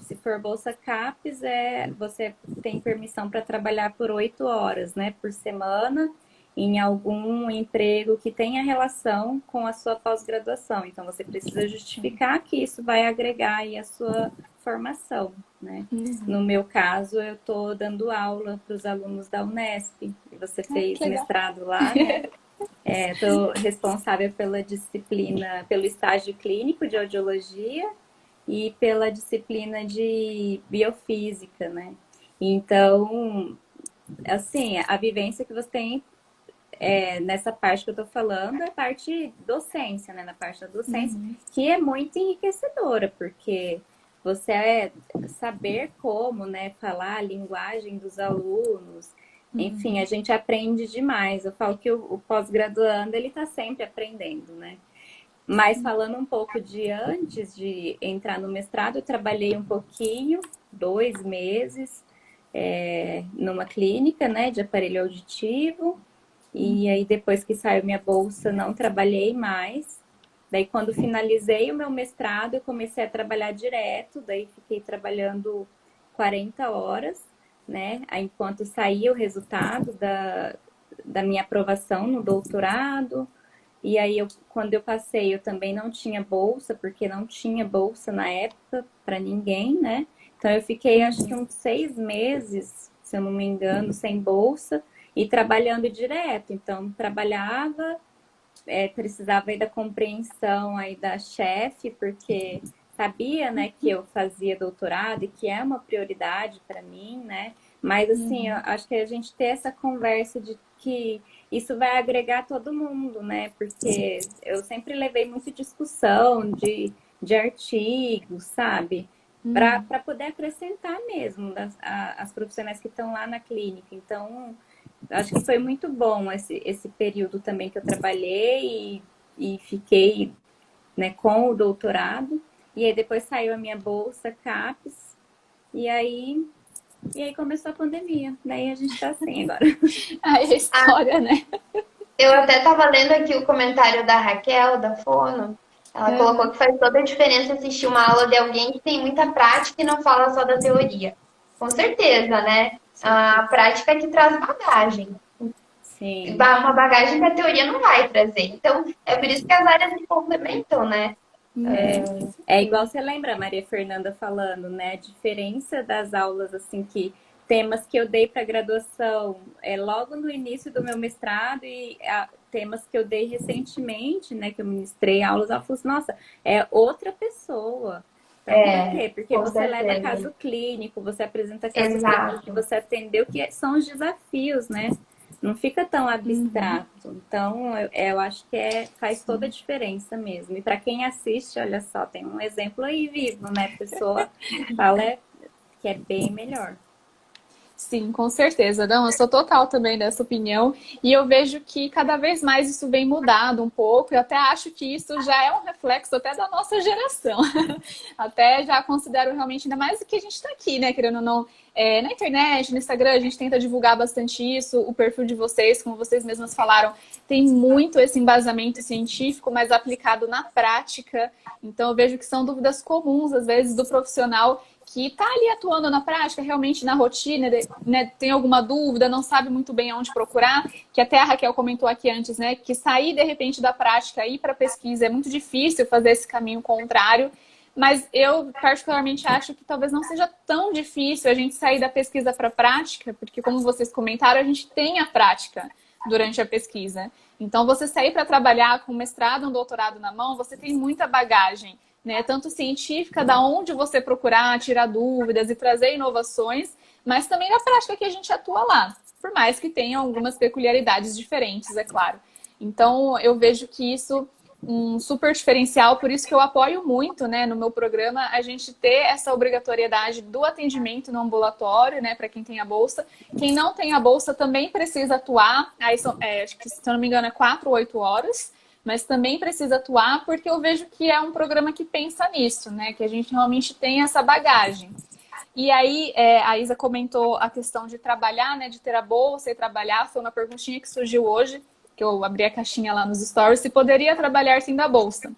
se for bolsa CAPES, você tem permissão para trabalhar por 8 horas, né, por semana, em algum emprego que tenha relação com a sua pós-graduação. Então, você precisa justificar que isso vai agregar aí a sua formação, né? No meu caso, eu estou dando aula para os alunos da Unesp. Você fez mestrado lá, né? Estou responsável pela disciplina, pelo estágio clínico de audiologia e pela disciplina de biofísica, né? Então, assim, a vivência que você tem nessa parte que eu tô falando é a parte docência, né? Na parte da docência, que é muito enriquecedora, porque você saber como, né, falar a linguagem dos alunos, enfim, a gente aprende demais. Eu falo que o pós-graduando, ele tá sempre aprendendo, né? Mas falando um pouco de antes de entrar no mestrado, eu trabalhei um pouquinho, 2 meses, numa clínica, né, de aparelho auditivo. E aí, depois que saiu minha bolsa, não trabalhei mais. Daí, quando finalizei o meu mestrado, eu comecei a trabalhar direto. Daí, fiquei trabalhando 40 horas, né? Aí, enquanto saía o resultado da minha aprovação no doutorado. E aí, quando eu passei, eu também não tinha bolsa, porque não tinha bolsa na época para ninguém, né? Então, eu fiquei, acho que uns 6 meses, se eu não me engano, sem bolsa. E trabalhando direto, então trabalhava, precisava aí da compreensão aí da chefe, porque sabia, né, que eu fazia doutorado e que é uma prioridade para mim, né? Mas assim, eu acho que a gente ter essa conversa de que isso vai agregar todo mundo, né? Porque eu sempre levei muita discussão de artigos, sabe? Para poder acrescentar mesmo as profissionais que estão lá na clínica. Então, acho que foi muito bom esse período também que eu trabalhei e fiquei, né, com o doutorado. E aí depois saiu a minha bolsa CAPES. E aí E aí começou a pandemia. Daí a gente tá assim agora. Aí a história, né? Eu até estava lendo aqui o comentário da Raquel, da Fono. Ela colocou que faz toda a diferença assistir uma aula de alguém que tem muita prática e não fala só da teoria. Com certeza, né? A prática que traz bagagem. Sim. Uma bagagem que a teoria não vai trazer. Então, é por isso que as áreas se complementam, né? É igual você lembra a Maria Fernanda falando, né? A diferença das aulas, assim, que temas que eu dei para graduação logo no início do meu mestrado e temas que eu dei recentemente, né? Que eu ministrei aulas, ela falou assim, nossa, é outra pessoa. Então, por quê? Porque Com você leva certeza. caso clínico, você apresenta casos clínicos que Exato. você atendeu, que são os desafios, né? Não fica tão abstrato. Então, eu acho que faz toda a diferença mesmo. E para quem assiste, olha só, tem um exemplo aí vivo, né? A pessoa fala que é bem melhor. Sim, com certeza. Não, eu sou total também dessa opinião. E eu vejo que cada vez mais isso vem mudado um pouco. Eu até acho que isso já é um reflexo até da nossa geração. Até já considero realmente, ainda mais do que a gente está aqui, né? Querendo ou não, na internet, no Instagram, a gente tenta divulgar bastante isso. O perfil de vocês, como vocês mesmas falaram, tem muito esse embasamento científico, mas aplicado na prática. Então, eu vejo que são dúvidas comuns, às vezes, do profissional que está ali atuando na prática, realmente na rotina, né, tem alguma dúvida, não sabe muito bem aonde procurar, que até a Raquel comentou aqui antes, né, que sair de repente da prática e ir para a pesquisa é muito difícil fazer esse caminho contrário, mas eu particularmente acho que talvez não seja tão difícil a gente sair da pesquisa para a prática, porque como vocês comentaram, a gente tem a prática durante a pesquisa. Então, você sair para trabalhar com um mestrado, um doutorado na mão, você tem muita bagagem, né, tanto científica, da onde você procurar, tirar dúvidas e trazer inovações, mas também na prática que a gente atua lá, por mais que tenha algumas peculiaridades diferentes, é claro. Então, eu vejo que isso um super diferencial, por isso que eu apoio muito, né, no meu programa, a gente ter essa obrigatoriedade do atendimento no ambulatório, né, para quem tem a bolsa. Quem não tem a bolsa também precisa atuar, aí são, acho que, se eu não me engano, é 4 ou 8 horas, mas também precisa atuar porque eu vejo que é um programa que pensa nisso, né? Que a gente realmente tem essa bagagem. E aí, a Isa comentou a questão de trabalhar, né? De ter a bolsa e trabalhar. Foi uma perguntinha que surgiu hoje, que eu abri a caixinha lá nos stories, se poderia trabalhar sem da bolsa.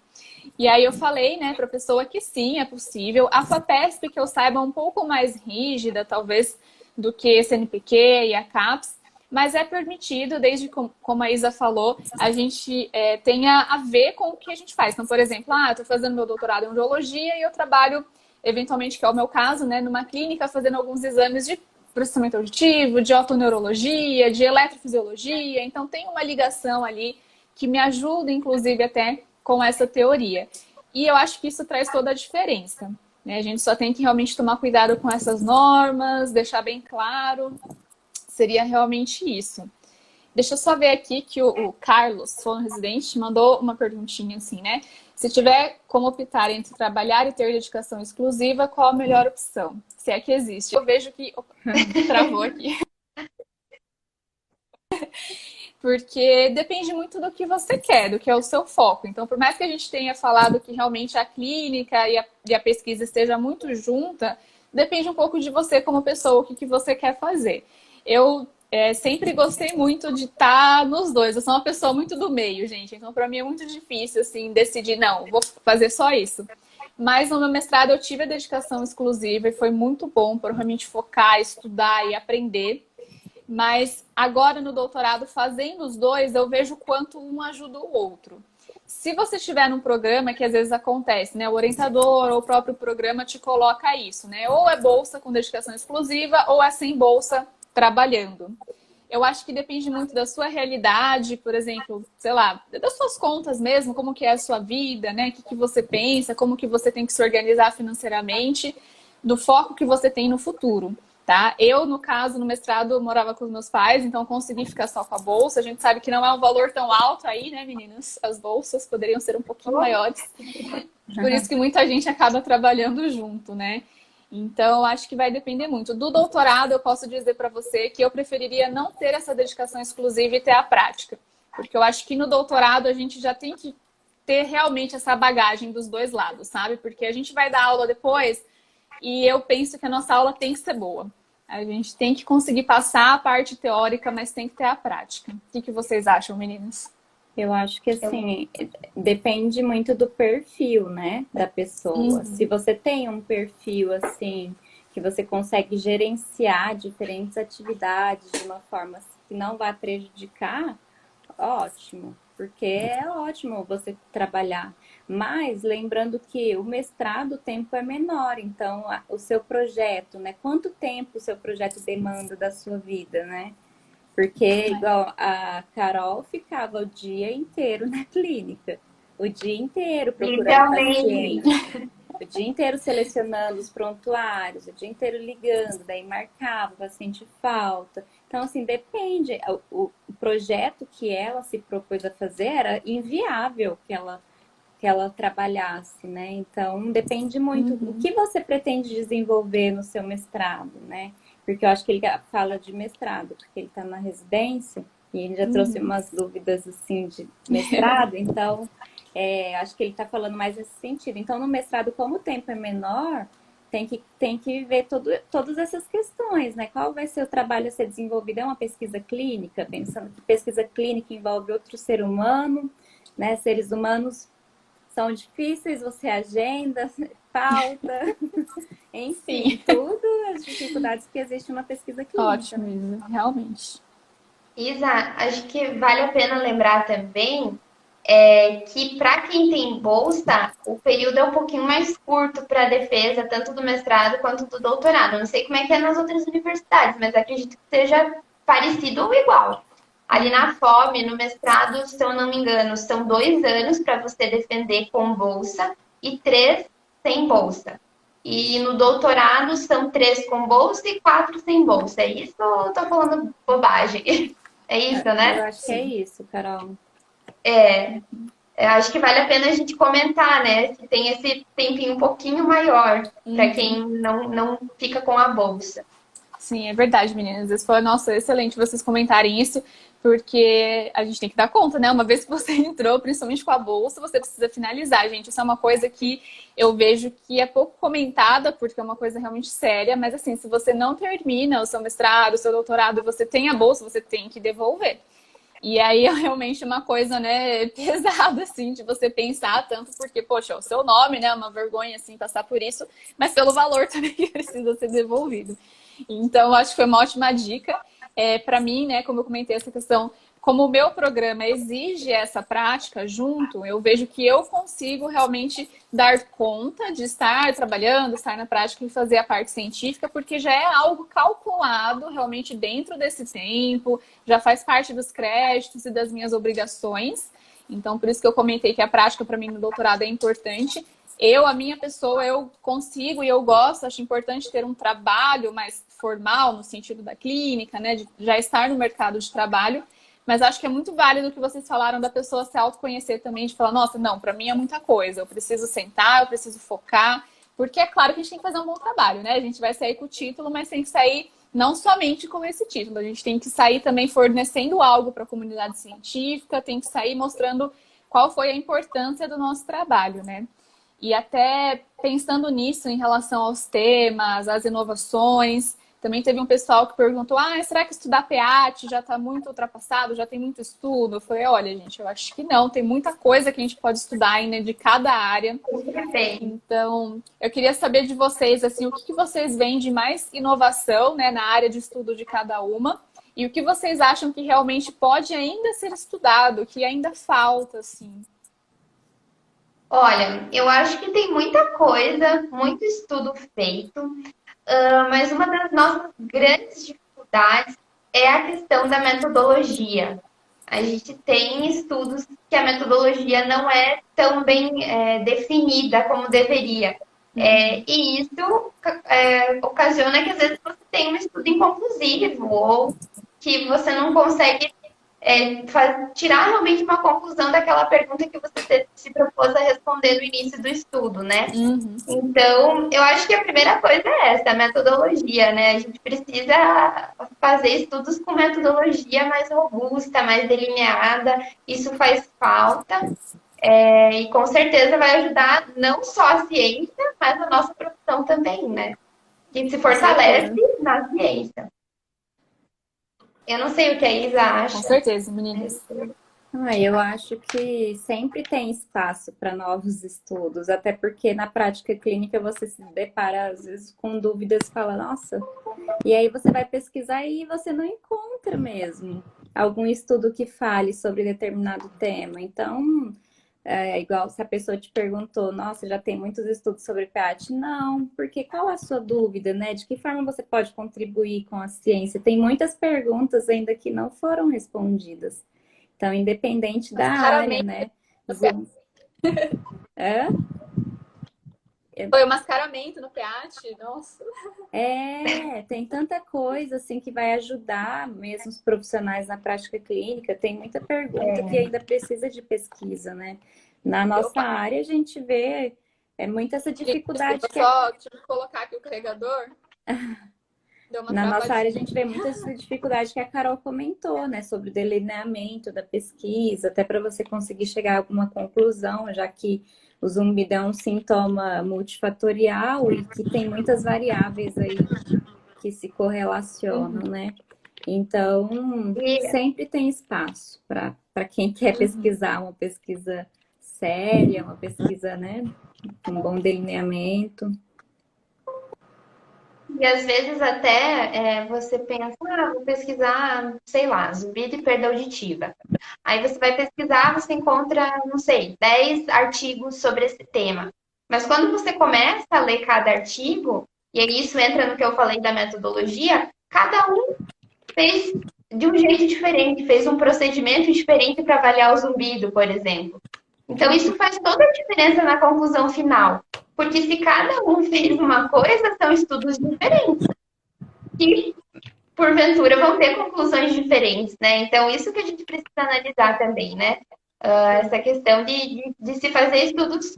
E aí eu falei, né, para a pessoa que sim, é possível. A FAPESP, que eu saiba, é um pouco mais rígida, talvez, do que a CNPq e a CAPES, mas é permitido, desde como a Isa falou, a gente tenha a ver com o que a gente faz. Então, por exemplo, eu estou fazendo meu doutorado em audiologia e eu trabalho, eventualmente, que é o meu caso, né, numa clínica, fazendo alguns exames de processamento auditivo, de otoneurologia, de eletrofisiologia. Então, tem uma ligação ali que me ajuda, inclusive, até com essa teoria. E eu acho que isso traz toda a diferença, né? A gente só tem que realmente tomar cuidado com essas normas, deixar bem claro. Seria realmente isso. Deixa eu só ver aqui que o Carlos, fono residente, mandou uma perguntinha assim, né? Se tiver como optar entre trabalhar e ter dedicação exclusiva, qual a melhor opção? Se é que existe. Eu vejo que... Opa, travou aqui. Porque depende muito do que você quer, do que é o seu foco. Então, por mais que a gente tenha falado que realmente a clínica e a pesquisa esteja muito junta, depende um pouco de você como pessoa, o que você quer fazer. Eu sempre gostei muito de estar nos dois. Eu sou uma pessoa muito do meio, gente. Então, para mim é muito difícil, assim, decidir, não, vou fazer só isso. Mas no meu mestrado eu tive a dedicação exclusiva e foi muito bom para realmente focar, estudar e aprender. Mas agora no doutorado, fazendo os dois, eu vejo quanto um ajuda o outro. Se você estiver num programa, que às vezes acontece, né? O orientador ou o próprio programa te coloca isso, né? Ou é bolsa com dedicação exclusiva, ou é sem bolsa trabalhando. Eu acho que depende muito da sua realidade, por exemplo, sei lá, das suas contas mesmo, como que é a sua vida, né? O que você pensa, como que você tem que se organizar financeiramente, do foco que você tem no futuro. Tá? Eu, no caso, no mestrado, morava com os meus pais, então consegui ficar só com a bolsa. A gente sabe que não é um valor tão alto aí, né, meninas? As bolsas poderiam ser um pouquinho maiores. Por isso que muita gente acaba trabalhando junto, né? Então, acho que vai depender muito. Do doutorado, eu posso dizer para você que eu preferiria não ter essa dedicação exclusiva e ter a prática. Porque eu acho que no doutorado a gente já tem que ter realmente essa bagagem dos dois lados, sabe? Porque a gente vai dar aula depois... E eu penso que a nossa aula tem que ser boa. A gente tem que conseguir passar a parte teórica, mas tem que ter a prática. O que vocês acham, meninas? Eu acho que assim, depende muito do perfil, né, da pessoa. Se você tem um perfil assim, que você consegue gerenciar diferentes atividades de uma forma que não vai prejudicar, ótimo, porque é ótimo você trabalhar. Mas lembrando que o mestrado, o tempo é menor, então o seu projeto, né? Quanto tempo o seu projeto demanda da sua vida, né? Porque, igual a Carol ficava o dia inteiro na clínica, o dia inteiro procurando Literalmente. paciente, o dia inteiro selecionando os prontuários, o dia inteiro ligando, daí marcava, o paciente falta. Então, assim, depende. O projeto que ela se propôs a fazer era inviável que ela trabalhasse, né? Então, depende muito do que você pretende desenvolver no seu mestrado, né? Porque eu acho que ele fala de mestrado, porque ele está na residência, e ele já trouxe umas dúvidas, assim, de mestrado, então, acho que ele está falando mais nesse sentido. Então, no mestrado, como o tempo é menor, tem que ver todas essas questões, né? Qual vai ser o trabalho a ser desenvolvido? É uma pesquisa clínica, pensando que pesquisa clínica envolve outro ser humano, né? Seres humanos são difíceis, você agenda, pauta, enfim, tudo as dificuldades que existem na pesquisa clínica. Ótimo, Isa, realmente. Isa, acho que vale a pena lembrar também que para quem tem bolsa, o período é um pouquinho mais curto para a defesa, tanto do mestrado quanto do doutorado. Não sei como é que é nas outras universidades, mas acredito que seja parecido ou igual. Ali na FOB, no mestrado, se eu não me engano, são 2 anos para você defender com bolsa e 3 sem bolsa. E no doutorado são 3 com bolsa e 4 sem bolsa. É isso ou eu tô falando bobagem? É isso, né? Eu acho que é isso, Carol. Eu acho que vale a pena a gente comentar, né? Que tem esse tempinho um pouquinho maior para quem não fica com a bolsa. Sim, é verdade, meninas. Isso foi, nossa, excelente vocês comentarem isso, porque a gente tem que dar conta, né? Uma vez que você entrou, principalmente com a bolsa, você precisa finalizar, gente. Isso é uma coisa que eu vejo que é pouco comentada, porque é uma coisa realmente séria, mas assim, se você não termina o seu mestrado, o seu doutorado, e você tem a bolsa, você tem que devolver. E aí é realmente uma coisa, né, pesada, assim, de você pensar tanto, porque, poxa, o seu nome, né, é uma vergonha, assim, passar por isso, mas pelo valor também que precisa ser devolvido. Então, acho que foi uma ótima dica. Para mim, né, como eu comentei essa questão, como o meu programa exige essa prática junto, eu vejo que eu consigo realmente dar conta de estar trabalhando, estar na prática e fazer a parte científica, porque já é algo calculado realmente dentro desse tempo, já faz parte dos créditos e das minhas obrigações. Então, por isso que eu comentei que a prática para mim no doutorado é importante. A minha pessoa, eu consigo e eu gosto, acho importante ter um trabalho mais formal no sentido da clínica, né, de já estar no mercado de trabalho, mas acho que é muito válido o que vocês falaram da pessoa se autoconhecer também, de falar, nossa, não, para mim é muita coisa, eu preciso sentar, eu preciso focar, porque é claro que a gente tem que fazer um bom trabalho, né, a gente vai sair com o título, mas tem que sair não somente com esse título, a gente tem que sair também fornecendo algo para a comunidade científica, tem que sair mostrando qual foi a importância do nosso trabalho, né. E até pensando nisso em relação aos temas, às inovações, também teve um pessoal que perguntou, será que estudar PEAT já está muito ultrapassado, já tem muito estudo? Eu falei, olha, gente, eu acho que não, tem muita coisa que a gente pode estudar ainda de cada área. Então, eu queria saber de vocês, assim, o que vocês veem de mais inovação, né, na área de estudo de cada uma, e o que vocês acham que realmente pode ainda ser estudado, que ainda falta, assim. Olha, eu acho que tem muita coisa, muito estudo feito, mas uma das nossas grandes dificuldades é a questão da metodologia. A gente tem estudos que a metodologia não é tão bem definida como deveria. E isso ocasiona que às vezes você tem um estudo inconclusivo ou que você não consegue tirar realmente uma conclusão daquela pergunta que você se propôs a responder no início do estudo, né? Então, eu acho que a primeira coisa é essa, a metodologia, né? A gente precisa fazer estudos com metodologia mais robusta, mais delineada, isso faz falta. E com certeza vai ajudar não só a ciência, mas a nossa profissão também, né? Que se fortalece na ciência. Eu não sei o que a Isa Com acha. certeza, meninas. Eu acho que sempre tem espaço para novos estudos, até porque na prática clínica você se depara às vezes com dúvidas e fala, nossa, e aí você vai pesquisar e você não encontra mesmo algum estudo que fale sobre determinado tema. Então, é igual se a pessoa te perguntou, nossa, já tem muitos estudos sobre pH. Não, porque qual a sua dúvida, né? De que forma você pode contribuir com a ciência? Tem muitas perguntas ainda que não foram respondidas. Então, independente da área, Mascaramento. né? Zoom. É? Foi o mascaramento no PEAT, nossa. Tem tanta coisa assim que vai ajudar mesmo os profissionais na prática clínica. Tem muita pergunta que ainda precisa de pesquisa, né? Na nossa área, a gente vê muito essa dificuldade Desculpa, só tive que colocar aqui o carregador. Deu uma Na nossa área, a travadinha. gente vê muita essa dificuldade que a Carol comentou, né? Sobre o delineamento da pesquisa, até para você conseguir chegar a alguma conclusão, já que o zumbido é um sintoma multifatorial e que tem muitas variáveis aí que se correlacionam, né? Então, E sempre tem espaço para quem quer pesquisar, uma pesquisa séria, uma pesquisa, né, com bom delineamento. E às vezes até você pensa, vou pesquisar, sei lá, zumbido e perda auditiva. Aí você vai pesquisar, você encontra, não sei, 10 artigos sobre esse tema. Mas quando você começa a ler cada artigo, e aí isso entra no que eu falei da metodologia, cada um fez de um jeito diferente, fez um procedimento diferente para avaliar o zumbido, por exemplo. Então, isso faz toda a diferença na conclusão final. Porque se cada um fez uma coisa, são estudos diferentes, que, porventura, vão ter conclusões diferentes, né? Então, isso que a gente precisa analisar também, né? Essa questão de se fazer estudos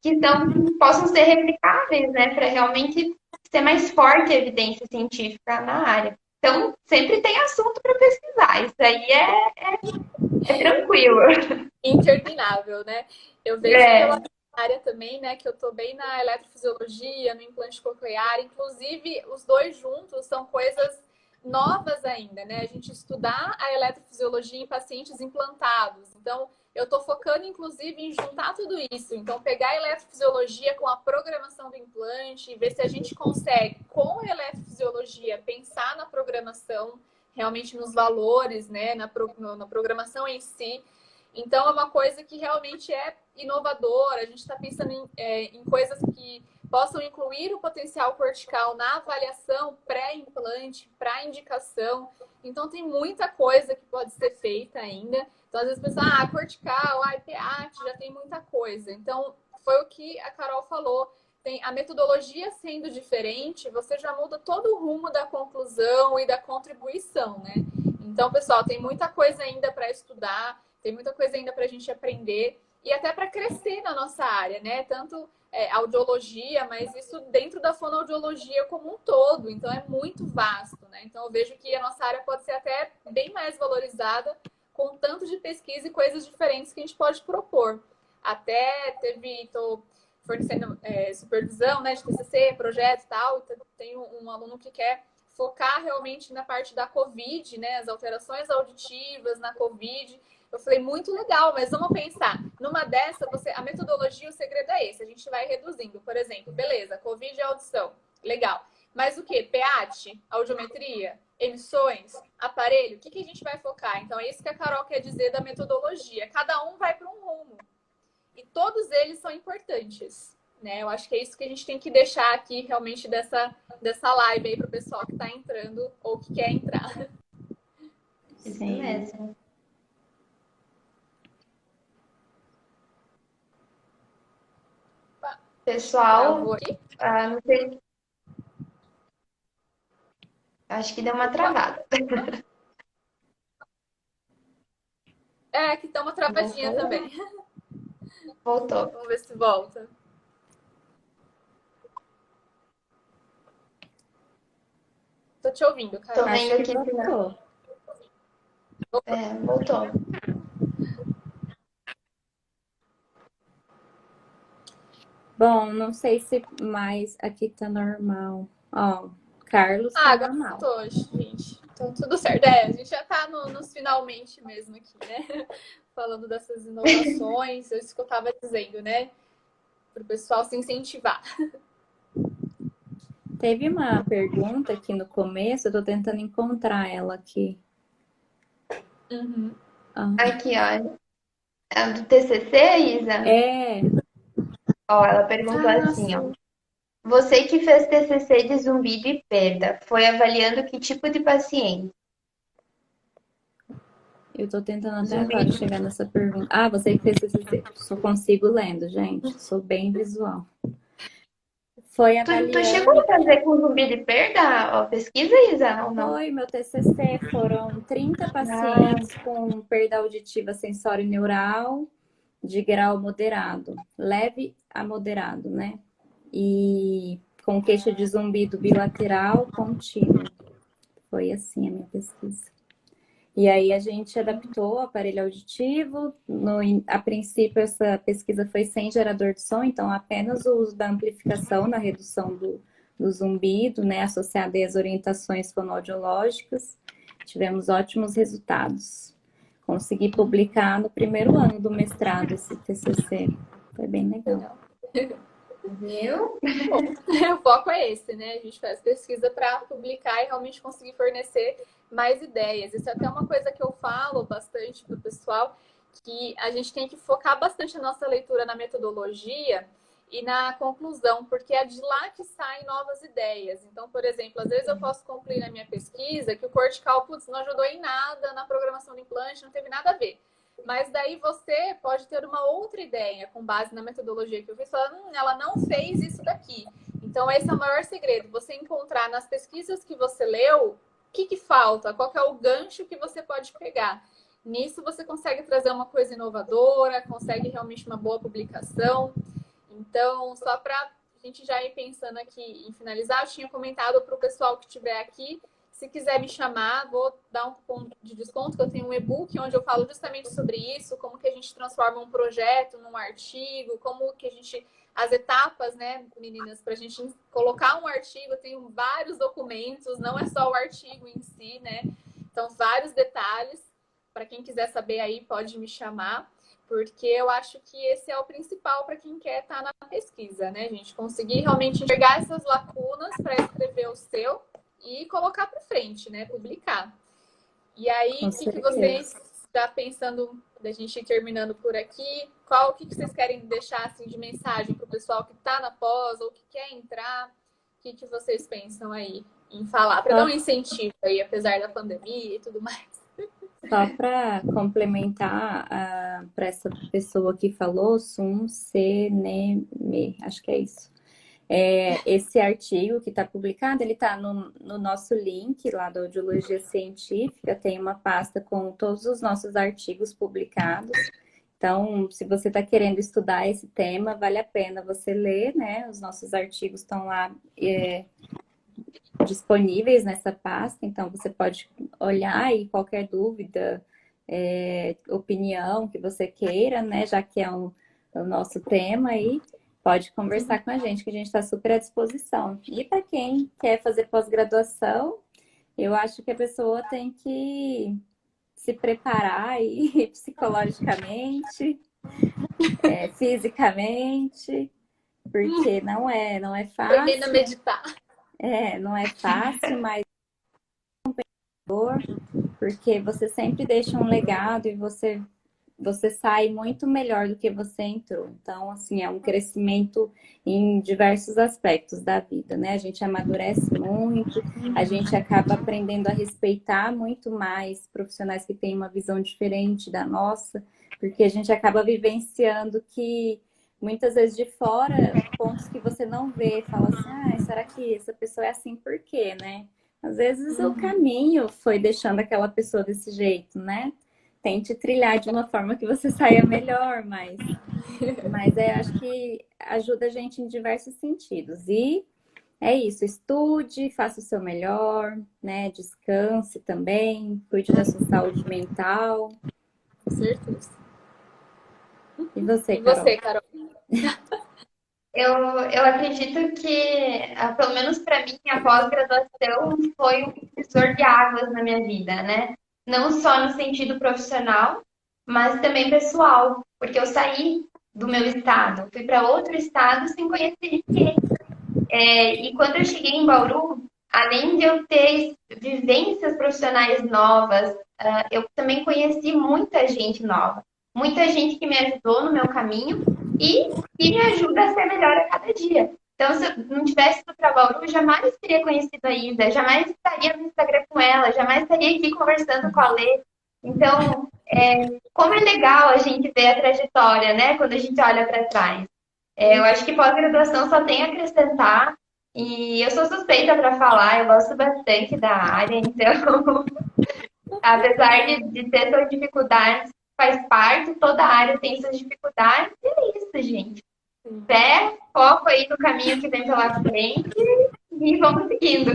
que possam ser replicáveis, né? Para realmente ser mais forte a evidência científica na área. Então, sempre tem assunto para pesquisar. Isso aí é tranquilo. Interminável, né? Eu vejo pela área também, né, que eu tô bem na eletrofisiologia, no implante coclear, inclusive os dois juntos são coisas novas ainda, né? A gente estudar a eletrofisiologia em pacientes implantados. Então, eu tô focando inclusive em juntar tudo isso. Então, pegar a eletrofisiologia com a programação do implante e ver se a gente consegue, com a eletrofisiologia, pensar na programação, realmente nos valores, né, na programação em si. Então, é uma coisa que realmente é inovadora. A gente está pensando em coisas que possam incluir o potencial cortical na avaliação pré-implante, para indicação. Então, tem muita coisa que pode ser feita ainda. Então, às vezes, pensa, cortical, IPAT, já tem muita coisa. Então, foi o que a Carol falou. Tem a metodologia sendo diferente, você já muda todo o rumo da conclusão e da contribuição, né? Então, pessoal, tem muita coisa ainda para estudar. Tem muita coisa ainda para a gente aprender e até para crescer na nossa área, né? Tanto audiologia, mas isso dentro da fonoaudiologia como um todo. Então, é muito vasto, né? Então, eu vejo que a nossa área pode ser até bem mais valorizada com tanto de pesquisa e coisas diferentes que a gente pode propor. Até estou fornecendo supervisão, né, de TCC, projeto e tal. Tenho um aluno que quer focar realmente na parte da COVID, né? As alterações auditivas na COVID. Eu falei, muito legal, mas vamos pensar. Numa dessa, a metodologia, o segredo é esse. A gente vai reduzindo. Por exemplo, beleza, COVID é audição. Legal. Mas o quê? PEAT, audiometria, emissões, aparelho? O que a gente vai focar? Então, é isso que a Carol quer dizer da metodologia. Cada um vai para um rumo. E todos eles são importantes. Né? Eu acho que é isso que a gente tem que deixar aqui, realmente, dessa live aí para o pessoal que está entrando ou que quer entrar. Isso mesmo. Pessoal, não sei. Acho que deu uma travada. Que tá uma travadinha também. Voltou. Vamos ver se volta. Tô te ouvindo, Carol. Tô vendo aqui. Voltou. Voltou. Bom, não sei se mais aqui tá normal. Ó, Carlos tá Agora eu normal. tô, gente. Então, tudo certo. É, a gente já tá nos finalmente mesmo aqui, né? Falando dessas inovações, isso que eu tava dizendo, né? Para o pessoal se incentivar. Teve uma pergunta aqui no começo, eu tô tentando encontrar ela aqui. Uhum. Ah, Aqui, ó. A do TCC, Isa? é, Ó, ela perguntou Ah, assim, ó. sim. Você que fez TCC de zumbido e perda, foi avaliando que tipo de paciente? eu tô tentando até agora Zumbido. chegar nessa pergunta. Ah, você que fez TCC. Só consigo lendo, gente. Sou bem visual. Foi Tu chegou avaliando. a fazer com zumbido e perda a pesquisa, Isa, ou não? Foi, meu TCC foram 30 Ah, pacientes com perda auditiva sensório neural de grau moderado, leve a moderado, né? E com queixa de zumbido bilateral contínuo. Foi assim a minha pesquisa. E aí a gente adaptou o aparelho auditivo. A princípio, essa pesquisa foi sem gerador de som, então apenas o uso da amplificação na redução do zumbido, né, associado às orientações fonoaudiológicas. Tivemos ótimos resultados. Consegui publicar no primeiro ano do mestrado esse TCC. Foi bem legal. viu? Bom, o foco é esse, né? A gente faz pesquisa para publicar e realmente conseguir fornecer mais ideias. Isso é até uma coisa que eu falo bastante para o pessoal, que a gente tem que focar bastante a nossa leitura na metodologia e na conclusão, porque é de lá que saem novas ideias. Então, por exemplo, às vezes eu posso concluir na minha pesquisa que o cortical, putz, não ajudou em nada na programação do implante, não teve nada a ver. Mas daí você pode ter uma outra ideia com base na metodologia que eu fiz, falando, ela não fez isso daqui. Então, esse é o maior segredo, você encontrar nas pesquisas que você leu o que falta, qual que é o gancho que você pode pegar. Nisso você consegue trazer uma coisa inovadora, consegue realmente uma boa publicação. Então, só para a gente já ir pensando aqui em finalizar, eu tinha comentado para o pessoal que estiver aqui, se quiser me chamar, vou dar um cupom de desconto, que eu tenho um e-book onde eu falo justamente sobre isso, como que a gente transforma um projeto num artigo, como que a gente... As etapas, né, meninas, para a gente colocar um artigo, eu tenho vários documentos, não é só o artigo em si, né? Então, vários detalhes. Para quem quiser saber aí, pode me chamar, porque eu acho que esse é o principal para quem quer estar na pesquisa, né, gente? Conseguir realmente enxergar essas lacunas para escrever o seu e colocar para frente, né? Publicar. E aí, Com o que certeza. vocês já pensando da gente ir terminando por aqui? O que vocês querem deixar assim de mensagem para o pessoal que está na pós ou que quer entrar? O que vocês pensam aí em falar para dar um Só incentivo aí, apesar da pandemia e tudo mais? Só para complementar, para essa pessoa que falou, Sun Se Ne Me, acho que é isso. Esse artigo que está publicado, ele está no nosso link lá da Audiologia Científica, tem uma pasta com todos os nossos artigos publicados. Então, se você está querendo estudar esse tema, vale a pena você ler, né? Os nossos artigos estão lá disponíveis nessa pasta, então você pode olhar e qualquer dúvida, opinião que você queira, né? Já que é o nosso tema aí, pode conversar com a gente, que a gente está super à disposição. E para quem quer fazer pós-graduação, eu acho que a pessoa tem que se preparar aí psicologicamente, fisicamente, porque não é Aprendendo a fácil, meditar. não é fácil, mas porque você sempre deixa um legado e você sai muito melhor do que você entrou. Então, assim, é um crescimento em diversos aspectos da vida, né? A gente amadurece muito, a gente acaba aprendendo a respeitar muito mais profissionais que têm uma visão diferente da nossa, porque a gente acaba vivenciando que muitas vezes de fora, pontos que você não vê, fala assim, será que essa pessoa é assim por quê, né? Às vezes o caminho foi deixando aquela pessoa desse jeito, né? Tente trilhar de uma forma que você saia melhor, mas acho que ajuda a gente em diversos sentidos. E é isso, estude, faça o seu melhor, né? Descanse também, cuide da sua saúde mental. Com certeza. E você, E você, Carol? Carol? Eu acredito que, pelo menos para mim, a pós-graduação foi um divisor de águas na minha vida, né? Não só no sentido profissional, mas também pessoal, porque eu saí do meu estado, fui para outro estado sem conhecer ninguém. E quando eu cheguei em Bauru, além de eu ter vivências profissionais novas, eu também conheci muita gente nova, muita gente que me ajudou no meu caminho e que me ajuda a ser melhor a cada dia. Então, se eu não tivesse ido para Bauru, eu jamais teria conhecido a Isa, jamais estaria no Instagram com ela, jamais estaria aqui conversando com a Lê. Então, como é legal a gente ver a trajetória, né, quando a gente olha para trás. Eu acho que pós-graduação só tem a acrescentar. E eu sou suspeita para falar, eu gosto bastante da área, então, apesar de ter suas dificuldades, faz parte, toda área tem suas dificuldades, e é isso, gente. Fé, foco aí no caminho que vem pela frente e vamos seguindo.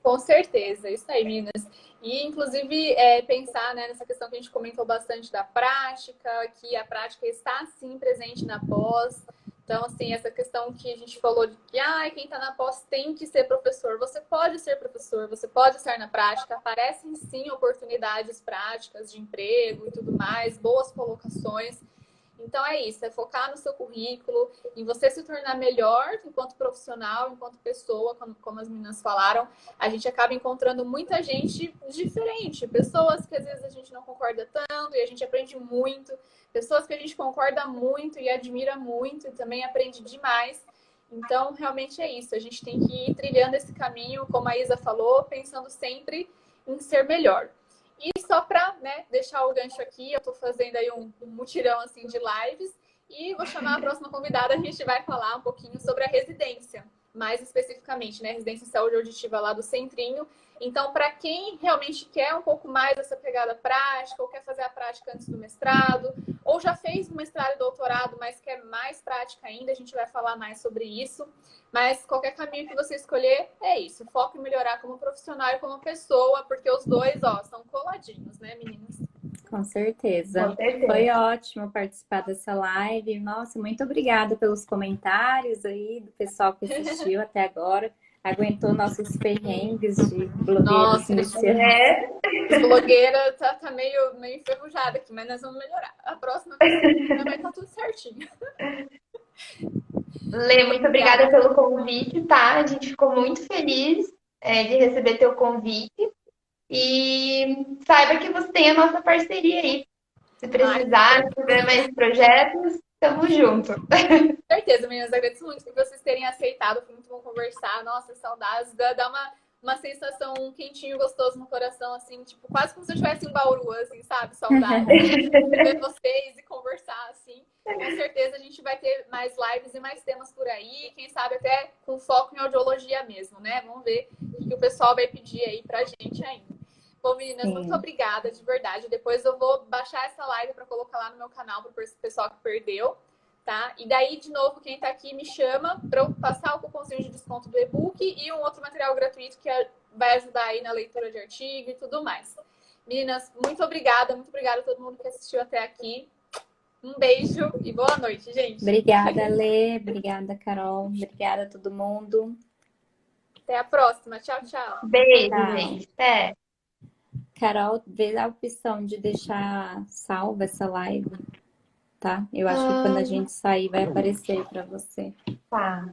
Com certeza, isso aí, meninas. E, inclusive, pensar, né, nessa questão que a gente comentou bastante da prática, que a prática está, sim, presente na pós. Então, assim, essa questão que a gente falou de que quem está na pós tem que ser professor. Você pode ser professor, você pode estar na prática. Aparecem, sim, oportunidades práticas de emprego e tudo mais, boas colocações. Então é isso, é focar no seu currículo, em você se tornar melhor enquanto profissional, enquanto pessoa, como as meninas falaram. A gente acaba encontrando muita gente diferente, pessoas que às vezes a gente não concorda tanto e a gente aprende muito, pessoas que a gente concorda muito e admira muito e também aprende demais. Então, realmente é isso, a gente tem que ir trilhando esse caminho, como a Isa falou, pensando sempre em ser melhor. E só para, né, deixar o gancho aqui, eu estou fazendo aí um mutirão assim, de lives e vou chamar a próxima convidada, a gente vai falar um pouquinho sobre a residência, mais especificamente, né, residência em saúde auditiva lá do Centrinho. Então, para quem realmente quer um pouco mais dessa pegada prática, ou quer fazer a prática antes do mestrado, ou já fez um mestrado e doutorado, mas quer mais prática ainda, a gente vai falar mais sobre isso. Mas qualquer caminho que você escolher, é isso. Foco em melhorar como profissional e como pessoa, porque os dois, são coladinhos, né, meninas? Com certeza. Com certeza. Foi ótimo participar dessa live. Nossa, muito obrigada pelos comentários aí do pessoal que assistiu até agora. Aguentou nossos perrengues de blogueiros Nossa, iniciantes. As blogueiras tá meio enferrujada aqui, mas nós vamos melhorar. A próxima vez vai estar tudo certinho. Lê, muito obrigada pelo convite, tá? A gente ficou muito feliz de receber teu convite. E saiba que você tem a nossa parceria aí. Se precisar, se tiver mais projetos, tamo junto. Com certeza, meninas. Agradeço muito por vocês terem aceitado. Foi muito bom conversar. Nossa, saudades. Dá uma sensação, um quentinho gostoso no coração, assim, tipo, quase como se eu estivesse em Bauru, assim, sabe? Saudade. Ver vocês e conversar, assim. Com certeza a gente vai ter mais lives e mais temas por aí. Quem sabe até com foco em audiologia mesmo, né? Vamos ver o que o pessoal vai pedir aí pra gente ainda. Bom, meninas, muito obrigada, de verdade. Depois eu vou baixar essa live para colocar lá no meu canal para o pessoal que perdeu, tá? E daí, de novo, quem tá aqui me chama para eu passar o cupomzinho de desconto do e-book e um outro material gratuito que vai ajudar aí na leitura de artigo e tudo mais. Meninas, muito obrigada a todo mundo que assistiu até aqui. Um beijo e boa noite, gente. Obrigada, Lê. Obrigada, Carol. Obrigada a todo mundo. Até a próxima. Tchau, tchau. Beijo, Tchau. gente. Até. Carol, vê a opção de deixar salva essa live, tá? Eu acho que quando a gente sair vai aparecer para você. Tá.